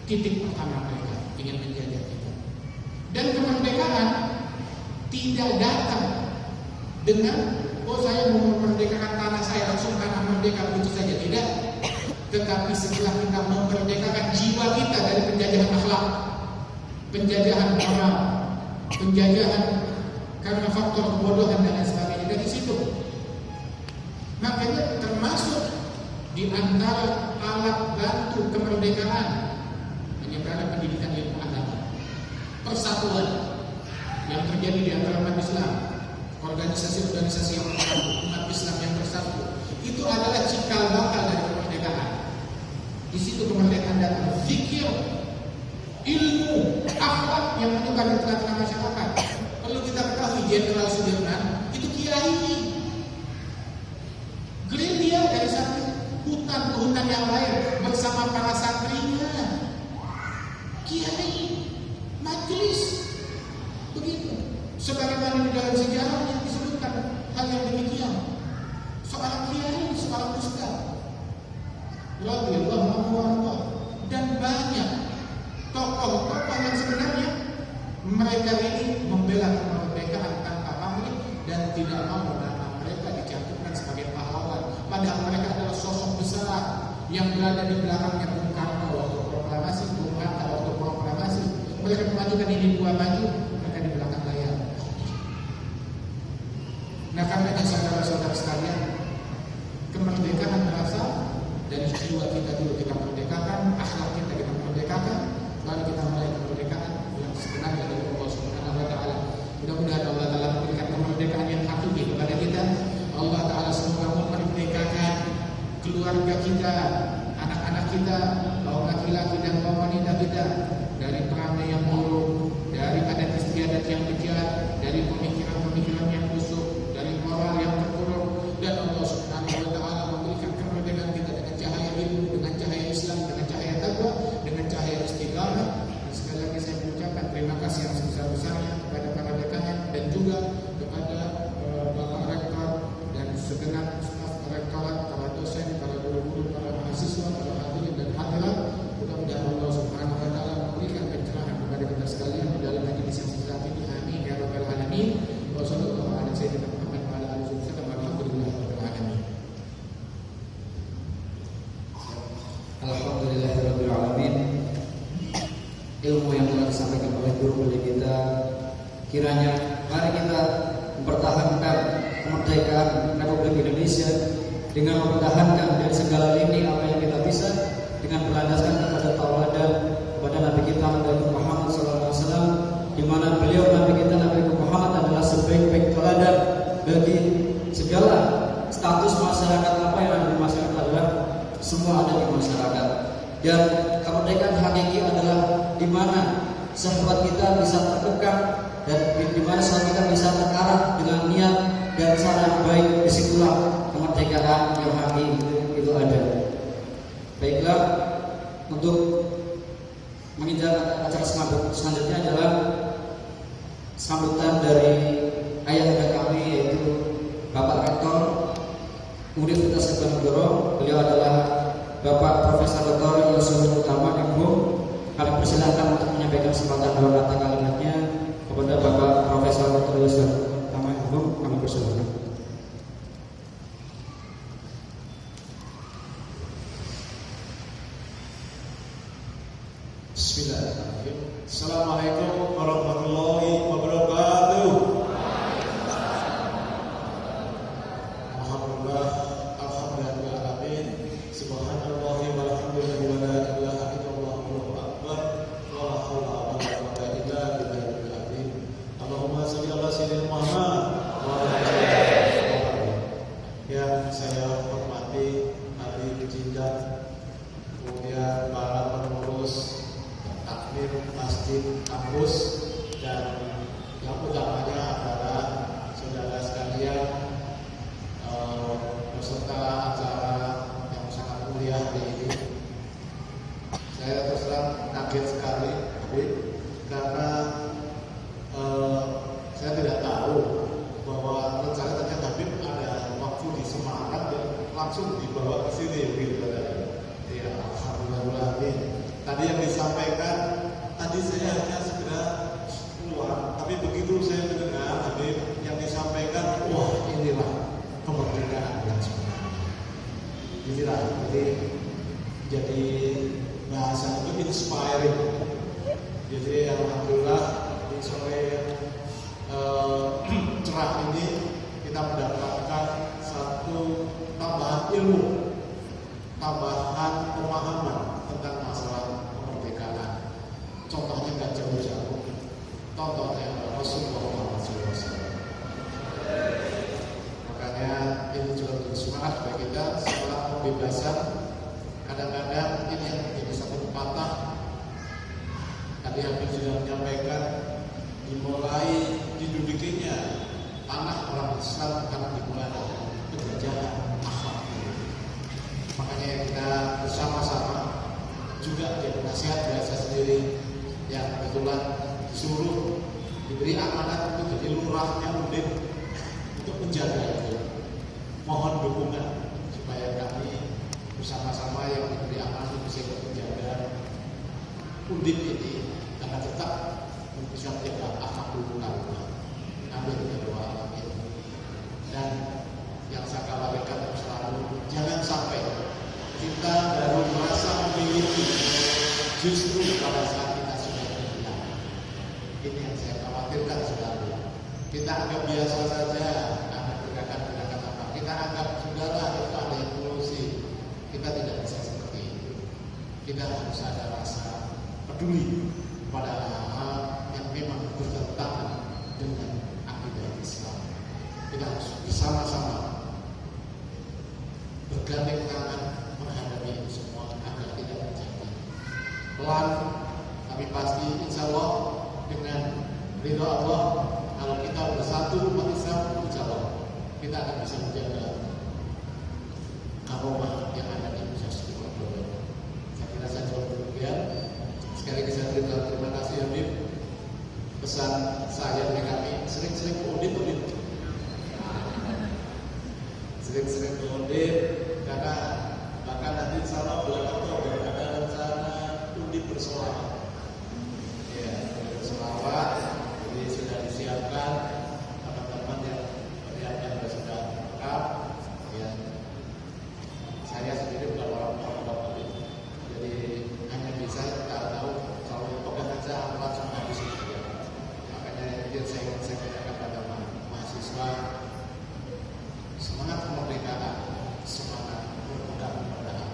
titik pertama mereka ingin menjajah kita. Dan kemerdekaan tidak datang dengan saya mau memerdekakan tanah saya, langsung tanah merdeka begitu saja, tidak. Tetapi setelah kita memerdekakan jiwa kita dari penjajahan akhlak, penjajahan moral, penjajahan karena faktor kebodohan dan lain sebagainya, dari situ. Makanya termasuk di antara alat bantu kemerdekaan penyebaran pendidikan ilmu agama, persatuan yang terjadi di antara umat Islam, organisasi-organisasi yang bersatu, umat Islam yang bersatu, itu adalah cikal bakal dari kemerdekaan. Di situ kemerdekaan datang, zikir, ilmu, akhlak yang menyebar di tengah-tengah masyarakat. Perlu kita ketahui, Jenderal Sudirman itu kiai, gerilya dari satu hutan ke hutan yang lain bersama para santrinya, kiai, majelis, begitu. Sebagaimana di dalam sejarah yang disebutkan hal yang demikian, seorang kiai, seorang ustaz, radhiyallahu anhu, dan banyak tokoh-tokoh yang sebenarnya mereka ini membela kemerdekaan tanpa pamrih dan tidak mau nama mereka dicantumkan sebagai pahlawan. Padahal mereka adalah sosok besar yang berada di belakangnya Bung Karno waktu proklamasi, Bung Hatta waktu proklamasi. Mereka memajukan ini dua maju, mereka di belakang layar. Nah, karena saudara-saudara sekalian, kemerdekaan berasal dari jiwa kita dulu kita merdekakan, akhlak kita merdekakan, baru kita mulai kemerdekaan yang sebenarnya dari Allah Subhanahu wa taala. Mudah-mudahan Allah Taala memberikan kemerdekaan yang hakiki kepada kita. Allah Taala semoga memerdekakan keluarga kita, anak-anak kita, kaum laki-laki dan kaum wanita kita dari perangai yang buruk, dari adat istiadat yang bejat, dari pemikiran-pemikiran yang busuk, dari moral yang terpuruk. Dan Allah Subhanahu wa taala memberikan kemerdekaan kita dengan cahaya ilmu, dengan cahaya Islam, dengan cahaya takwa, dengan cahaya segenap staf rektorat, para dosen, para guru-guru, para mahasiswa, para hadirin dan hadirat. Mudah-mudahan Allah Subhanahu wa taala memberikan pencerahan kepada kita sekalian di dalam majelis yang saat ini. Amin ya rabbal alamin. Wa sallallahu ala sayyidina Muhammad wa ala alihi wasallam. Alhamdulillah rabbil alamin. Alhamdulillahirabbil alamin. Ilmu yang telah disampaikan oleh guru kita, kiranya mari kita mempertahankan kemerdekaan Republik Indonesia dengan mempertahankan dari segala lini apa yang kita bisa, dengan berlandaskan kepada tauladan kepada Nabi kita Nabi Muhammad SAW, di mana beliau Nabi kita Nabi Muhammad adalah sebaik-baik tauladan bagi segala status masyarakat. Apa yang ada di masyarakat adalah semua ada di masyarakat, dan kemerdekaan hakiki adalah di mana sahabat kita bisa terkekang dan di mana sahabat kita bisa terarah dengan niat dan cara yang baik. Disitulah kemerdekaan yang hakiki itu ada. Baiklah, untuk menginjak acara selanjutnya adalah sambutan dari ayahanda kami, yaitu Bapak Rektor Universitas Diponegoro. Beliau adalah Bapak Profesor Dr. Yusuf Utama MHum. Kami persilahkan untuk menyampaikan sepatah dua kata kalimatnya kepada Bapak Profesor Dr. Yusuf Utama MHum. Kami persilahkan. Bismillahirrahmanirrahim. Assalamualaikum warahmatullahi wabarakatuh. Alhamdulillah, alhamdulillah alamin. Subhanallahi walhamdulillahi wa la ilaha illallah wallahu akbar. Wa la haula wa la quwwata illa billahil azim. Allahumma shalli ala sayyidina Muhammad wa ala alihi wasallam. Yang saya hormati Habib Jindan, kemudian para pengurus takmir masjid kampus, dan yang utamanya adalah saudara sekalian peserta acara yang sangat mulia hari ini. Saya terus terang kaget sekali, karena saya tidak tahu bahwa rencana ternyata Habib ada waktu di Semarang dan langsung dibawa ke sini begitu. Ya, alhamdulillah. Tadi yang disampaikan, tadi saya hanya segera keluar, tapi begitu saya mendengar Habib yang disampaikan, wah inilah kemerdekaan yang sebenarnya. Inilah, jadi bahasa itu inspiring. Jadi alhamdulillah di sore cerah ini kita mendapatkan satu tambahan ilmu, tambahan pemahaman tentang masalah kemerdekaan. Contohnya nggak jauh-jauh, contohnya Rasulullah SAW. Makanya ini juga menjadi semangat bagi kita setelah pembebasan. Kadang-kadang ini yang menjadi satu pepatah. Tadi Habib sudah menyampaikan, dimulai didudukinya tanah orang Islam karena dimulai penjajahan akhlak. Makanya kita bersama-sama juga jadi nasihat biasa sendiri yang kebetulan disuruh diberi amanat untuk jadi lurahnya Undip untuk menjaga itu. Mohon dukungan supaya kami bersama-sama yang diberi amanat bisa menjaga Undip ini akan tetap bisa menjaga akhlakul karimah. Amin ya rabbal alamin. Dan yang saya khawatirkan selalu, jangan sampai kita baru merasa memiliki justru pada saat kita sudah kehilangan. Ini yang saya khawatirkan selalu. Kita anggap biasa saja, ada gerakan-gerakan apa, kita anggap sudahlah itu ada evolusi. Kita tidak bisa seperti itu. Kita harus ada rasa peduli pada hal-hal yang memang bertentangan dengan akidah Islam. Kita harus bersama-sama bergandeng tangan menghadapi itu semua agar tidak terjadi. Pelan tapi pasti insya Allah dengan ridha Allah, kalau kita bersatu umat Islam, insya Allah kita akan bisa menjaga karomah yang ada di Indonesia. Saya kira saya jawab demikian. Sekali lagi saya terima kasih Habib. Pesan saya dari kami sering-sering audit. sering-sering mudik, karena bahkan nanti insya Allah bulan Oktober ada rencana undi bersolawat. Ya, undi bersolawat, jadi sudah disiapkan teman-teman yang persiapan sudah lengkap. Ya, saya sendiri bukan orang Bapak, jadi hanya bisa kita tahu kalau pegang aja alat sama di sini. Ya. Makanya itu saya katakan pada mahasiswa, semangat kemerdekaan, semangat mudah-mudahan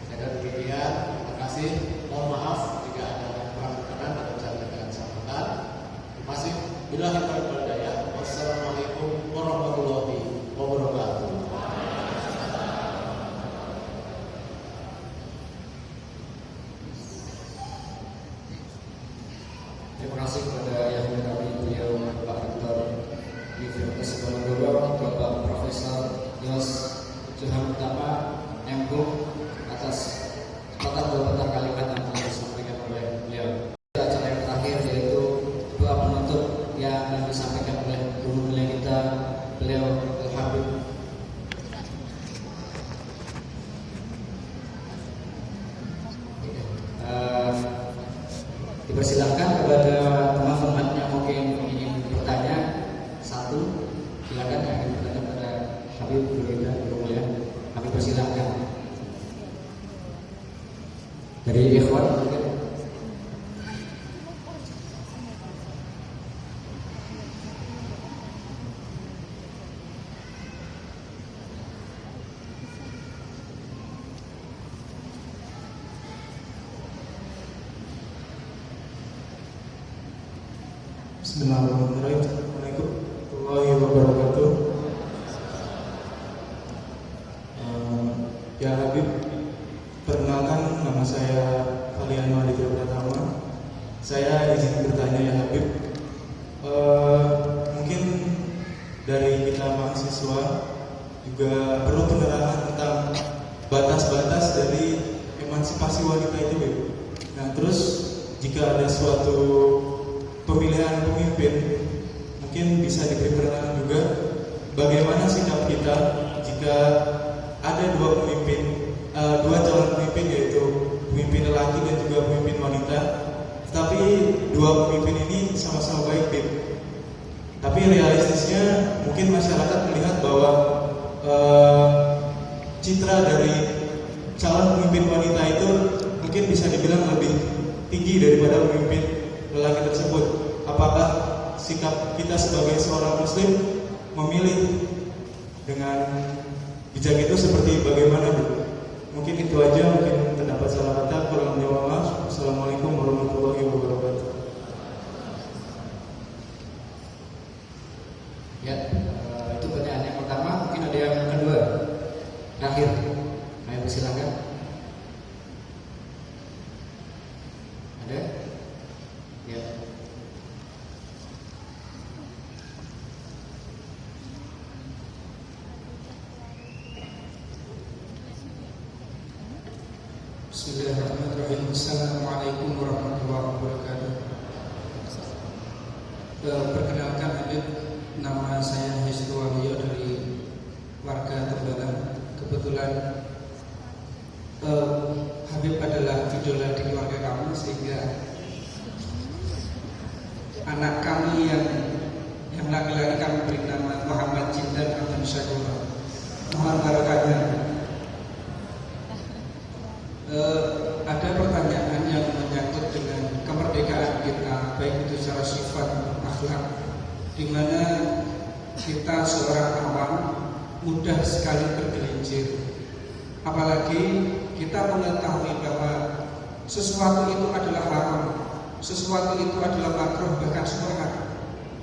saya demikian, terima kasih. Mohon maaf jika ada kurang berkenan atau catatan sambutan. Terima kasih. Billahi taufiq wal hidayah. Wassalamualaikum warahmatullahi wabarakatuh. Terima kasih kepada yang kami beliau Pak Rektor Universitas Diponegoro, Bapak Profesor Yos Johan Utama, MHum, atas patah kalimat yang telah disampaikan oleh beliau. Acara yang terakhir yaitu doa penutup yang akan disampaikan oleh guru mulia kita, beliau Al-Habib. Dipersilahkan kepada teman-teman yang mungkin ingin bertanya. Satu, silakan yang ingin bertanya kepada Habib guru kita, guru mulia. Kami persilahkan. Dari ikhwan mungkin. Bismillahirrahmanirrahim. Assalamualaikum warahmatullahi wabarakatuh. Ya Habib, perkenalkan nama saya Falian Maditra Pratama. Saya izin bertanya ya Habib. Mungkin dari kita mahasiswa juga perlu penerangan tentang batas-batas dari emansipasi wanita itu, Habib. Nah, terus jika ada suatu pemilihan pemimpin, mungkin bisa diberi penerangan juga bagaimana sikap kita jika ada dua calon pemimpin, yaitu pemimpin lelaki dan juga pemimpin wanita, tetapi dua pemimpin ini sama-sama baik, Bib. Tapi realistisnya mungkin masyarakat melihat bahwa citra dari calon pemimpin wanita itu mungkin bisa dibilang lebih tinggi daripada pemimpin lelaki tersebut. Apakah sikap kita sebagai seorang muslim memilih dengan bijak itu seperti bagaimana, Bu? Mungkin itu aja, mungkin terdapat salah kata, kurang lebih mohon maaf. Assalamualaikum warahmatullahi wabarakatuh. Ya, itu pertanyaan yang pertama. Mungkin ada yang kedua, terakhir. Kami persilakan. Ada? Ya. Bismillahirrahmanirrahim. Assalamualaikum warahmatullahi wabarakatuh. Perkenalkan Habib, nama saya Hiztu Waluyo dari warga Tembalang. Kebetulan Habib adalah idola di keluarga kami, sehingga anak kami yang laki-laki kami beri nama Muhammad Jindan Abdul Syakur. Mohon barokahnya. Ada pertanyaan yang menyangkut dengan kemerdekaan kita, baik itu secara sifat maupun akhlak, di mana kita seorang awam mudah sekali tergelincir. Apalagi kita mengetahui bahwa sesuatu itu adalah haram, sesuatu itu adalah makruh, bahkan syubhat.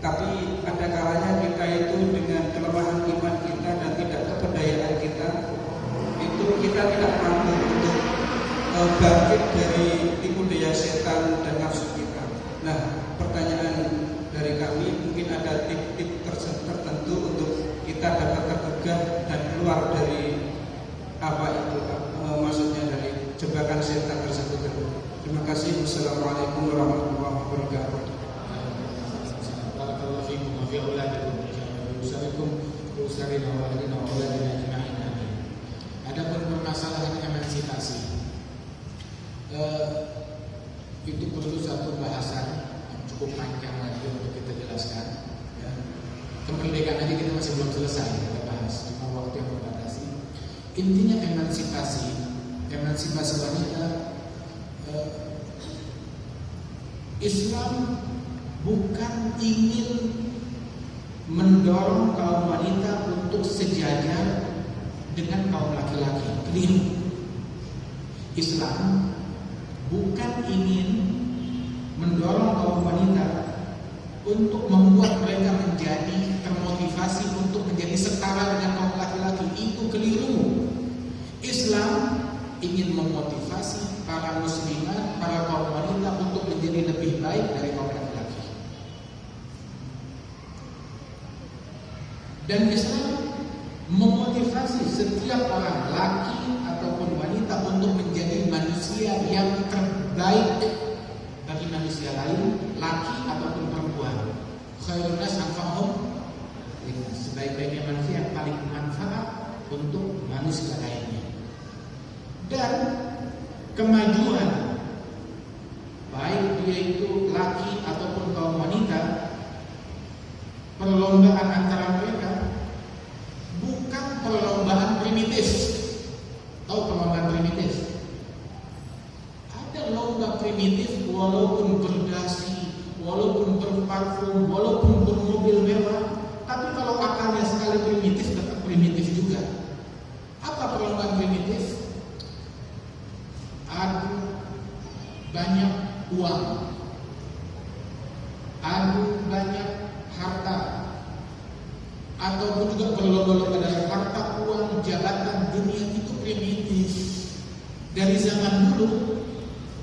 Tapi ada kalanya kita itu dengan kelemahan iman kita dan tidak kebudayaan kita, itu kita tidak mampu untuk bangkit dari tipu daya setan dan nafsu kita. Nah, pertanyaan dari kami, mungkin ada tip-tip tertentu untuk kita dapat tergugah dan keluar dari maksudnya dari jebakan setan tersebut. Terima kasih. Wassalamualaikum warahmatullahi wabarakatuh. Barakallahu fiikum wa fi auladikum. Assalamualaikum muslimin wa ahli wa auladina ajma'in amin. Adapun permasalahan emansipasi, itu perlu satu bahasan yang cukup panjang lagi untuk kita jelaskan. Ya. Kemerdekaan aja kita masih belum selesai kita bahas, cuma waktu yang membatasi. Intinya emansipasi wanita. Islam bukan ingin mendorong kaum wanita untuk sejajar dengan kaum laki-laki. Keliru. Islam bukan ingin mendorong kaum wanita untuk membuat mereka menjadi termotivasi untuk menjadi setara dengan kaum laki-laki. Itu keliru. Islam ingin memotivasi para muslimat, para kaum wanita untuk menjadi lebih baik dari kaum laki-laki. Dan Islam memotivasi setiap orang, laki ataupun wanita, untuk menjadi manusia yang terbaik bagi manusia lain, laki ataupun perempuan. Khairun nas anfa'uhum, sebaik-baiknya manusia yang paling bermanfaat untuk manusia lainnya. Dan kemajuan, baik dia itu laki ataupun kaum wanita, perlombaan antara mereka bukan perlombaan primitif. Tahu perlombaan primitif? Ada lomba primitif walaupun berdasi, walaupun berparfum, walaupun bermobil mewah, tapi kalau akalnya sekali primitif tetap primitif juga. Apa perlombaan primitif? Adu banyak uang, adu banyak harta, ataupun juga berlomba-lomba dalam harta, uang, jabatan, dunia. Itu primitif. Dari zaman dulu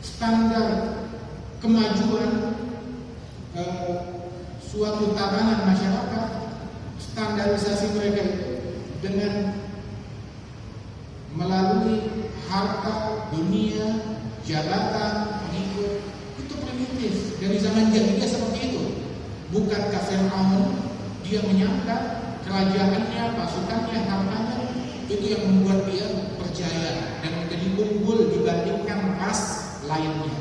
standar kemajuan suatu tatanan masyarakat, standarisasi mereka itu dengan melalui harta, dunia, jabatan, pengikut. Itu primitif. Dari zaman jahiliyah seperti itu. Bukankah Fir'aun, dia menyangka kerajaannya, pasukannya, hartanya itu yang membuat dia percaya dan menjadi unggul dibandingkan ras lainnya.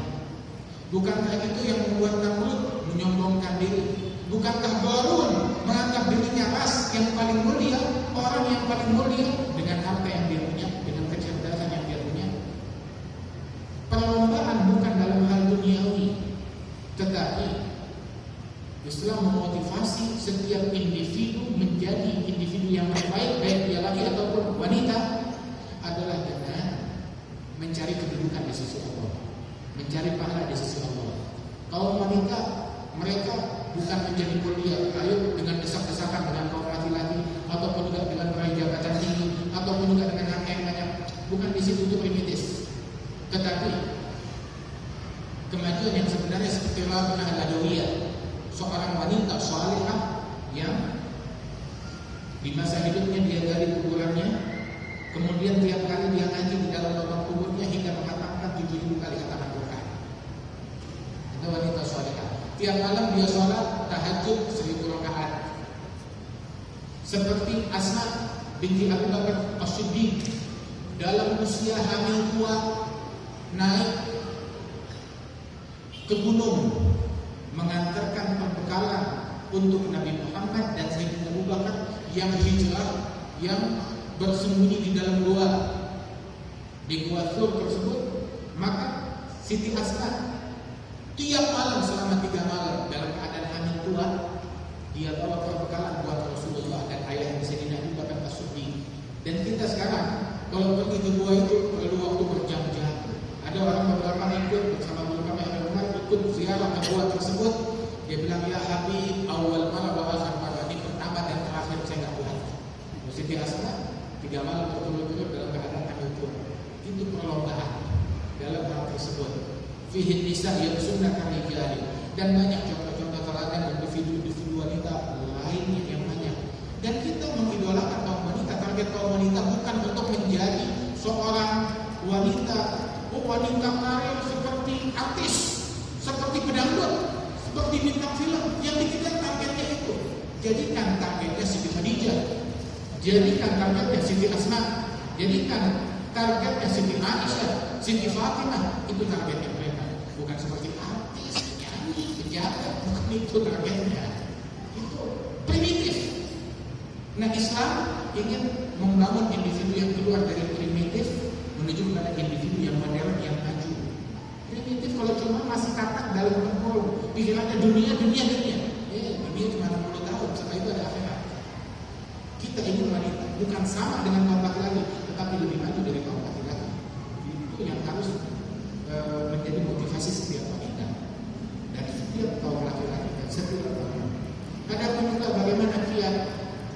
Bukankah itu yang membuat Namrud menyombongkan diri? Bukankah Qarun menganggap dirinya ras yang paling mulia, orang yang paling mulia dengan harta yang dia punya, dengan kecerdasan yang dia punya? Perlombaan bukan dalam hal duniawi, tetapi Islam memotivasi setiap individu menjadi individu yang terbaik, baik dia laki ataupun wanita, adalah dengan mencari kedudukan di sisi Allah, mencari pahala di sisi Allah. Kaum wanita, mereka bukan menjadi mulia, ayo dengan desak-desakan dengan kaum laki-laki, ataupun juga dengan meraih jabatan tinggi, ataupun juga dengan harta yang banyak. Bukan di situ itu primitif. Tetapi kemajuan yang sebenarnya seperti Rabi'ah al-Adawiyah, seorang wanita salihah yang di masa hidupnya dia dari kuburannya, kemudian tiap kali dia ngaji di dalam lubang kuburnya hingga mengatakan 7.000 kali katakan Quran. Itu wanita salihah. Tiap malam dia sholat tahajud 1000 rakaat. Seperti Asma binti Abu Bakar As-Siddiq, dalam usia hamil tua naik ke gunung mengantarkan perbekalan untuk Nabi Muhammad dan Sayyidina Abu Bakar yang hijrah, yang bersembunyi di dalam gua, di gua Thur tersebut. Maka Siti Asma tiap malam selama 3 malam dalam keadaan hamil tua, dia bawa perbekalan buat Rasulullah dan ayah Sayyidina Abu Bakar As-Siddiq. Dan kita sekarang kalau pergi ke gua itu perlu waktu berjam-jam. Ada orang beberapa ikut bersama beberapa Umar ikut ziarah ke gua tersebut. Dia bilang, ya Habib, awal malam bawa sampai ini pertama dan terakhir saya nggak kuat. Siti Asma 3 malam berturut-turut dalam keadaan hamil tua. Itu perlombaan dalam hal tersebut. Fihin nisa yang sunnah karijali, dan banyak contoh-contoh teladan individu-individu wanita lainnya yang banyak. Dan kita mengidolakan kaum wanita. Target kaum wanita bukan untuk menjadi seorang wanita, wanita karir seperti artis, seperti pedangdut, seperti bintang film. Yang dikejar targetnya itu. Jadikan targetnya Siti Khadijah, Jadikan targetnya Siti Asma, jadikan targetnya Siti Aisyah, Siti Fatimah, itu targetnya mereka. Bukan seperti artis, penyanyi, pejabat, bukan itu targetnya. Itu primitif. Nah, Islam ingin membangun individu yang keluar dari primitif menuju kepada individu yang modern, yang maju. Primitif kalau cuma masih katak dalam tempurung, pikirannya dunia. Dunia cuma 60 tahun, setelah itu ada akhirat. Kita ingin wanita bukan sama dengan kaum laki-laki, tetapi lebih maju dari kaum laki-laki. Itu yang harus menjadi motivasi setiap wanita dan setiap kaum laki-laki dan setiap orang. Adapun juga bagaimana kiat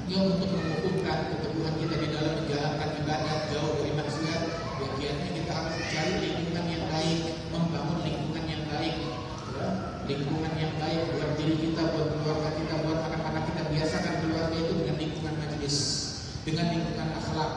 yang untuk mengukuhkan keteguhan kita di dalam menjalankan ibadah jauh dari maksiat, ya kiatnya kita harus mencari lingkungan yang baik, membangun lingkungan yang baik, ya. Lingkungan yang baik buat diri kita, buat keluarga kita, buat anak-anak kita. Biasakan keluarga itu dengan lingkungan majelis, dengan lingkungan akhlak.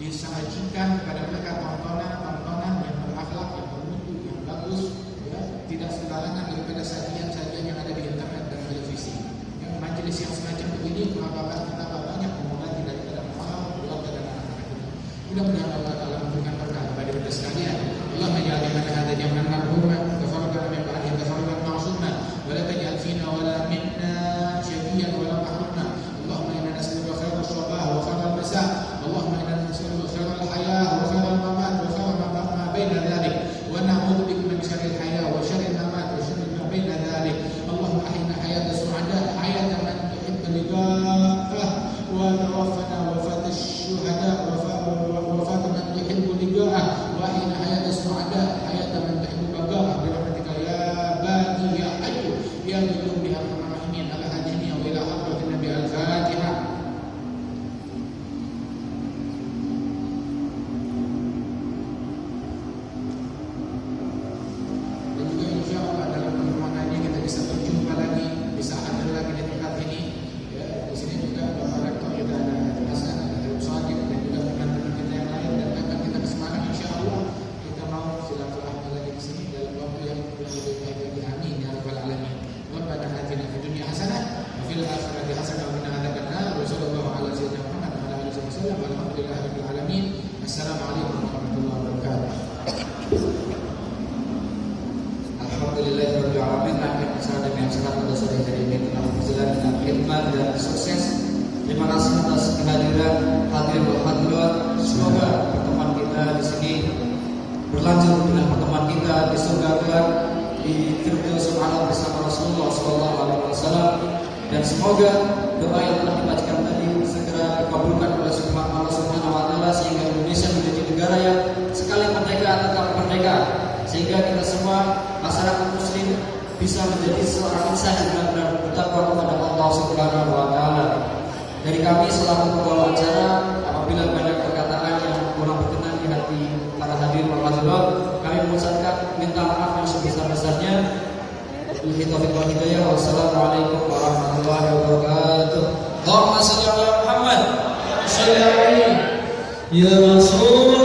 Disajikan kepada mereka tontonan yang berakhlak, yang bermutu, yang bagus, ya. Tidak sembarangan daripada sajian-sajian yang ada di internet dan televisi. Yang majelis yang semacam begini, mengapa kita banyak memulai daripada mahal keluarga dan anak-anak kita. Mudah-mudahan Allah Ta'ala memberikan berkah kepada kita sekalian. Allah menjadi mana ada yang menanggung. ولا تجعل فينا ولا منا شقيا ولا محروما اللهم انا نسالك خير الصباح وخير المساء اللهم انا نسالك خير الحياه وخير الممات وخير ما بين ذلك ونعوذ بك من شر الحياه وشر الممات وشر ما بين ذلك اللهم احينا حياه السعداء حياه من تحب لقاءه وتوفنا وفاه الشهداء وفاه من يحب لقاءه واحينا حياه السعداء حياه من تحب بقاءه برحمتك يا بادي يا حي يا قيوم بأرحم الراحمين على هدينا وإلى حضرة النبي الفاتحة. Dan juga insya Allah dalam pertemuanannya kita bisa berjumpa lagi, bisa hadir lagi di tempat ini. Ya, di sini juga Bapak Rektor kita ada Hasan, ada Habib Sodik dan juga teman-teman kita yang lain, dan akan kita kesempatan insya Allah kita mau silaturahmi lagi di sini dalam waktu yang lebih baik lagi. Amin ya rabbal alamin. ربنا آتنا في الدنيا حسنة وفي الآخرة حسنة وقنا عذاب النار وصلى الله على سيدنا محمد وعلى آله وسلم والحمد لله رب العالمين. السلام عليكم ورحمة الله وبركاته. Alhamdulillahirabbil alamin. Akhir acara yang sangat pada sore hari ini telah berjalan dengan khidmat dan sukses. Terima kasih atas kehadiran hadirin dan hadirat. Semoga pertemuan kita di sini berlanjut dengan pertemuan kita di surga kelak di Firdaus A'la bersama Rasulullah SAW, dan semoga doa yang telah dibacakan tadi segera dikabulkan oleh Allah Subhanahu Wa Taala sehingga Indonesia menjadi negara yang sekali merdeka tetap merdeka, sehingga kita semua masyarakat Muslim bisa menjadi seorang insan yang benar-benar bertakwa kepada Allah Subhanahu Wa Taala. Dari kami selaku pembawa acara, apabila banyak perkataan yang kurang berkenan di hati para hadirin wal hadirat, kami mengucapkan minta maaf yang sebesar-besarnya. Wabillahi taufiq wal hidayah. Wassalamualaikum warahmatullahi wabarakatuh. Allahumma shalli ala Muhammad. Ya Rasul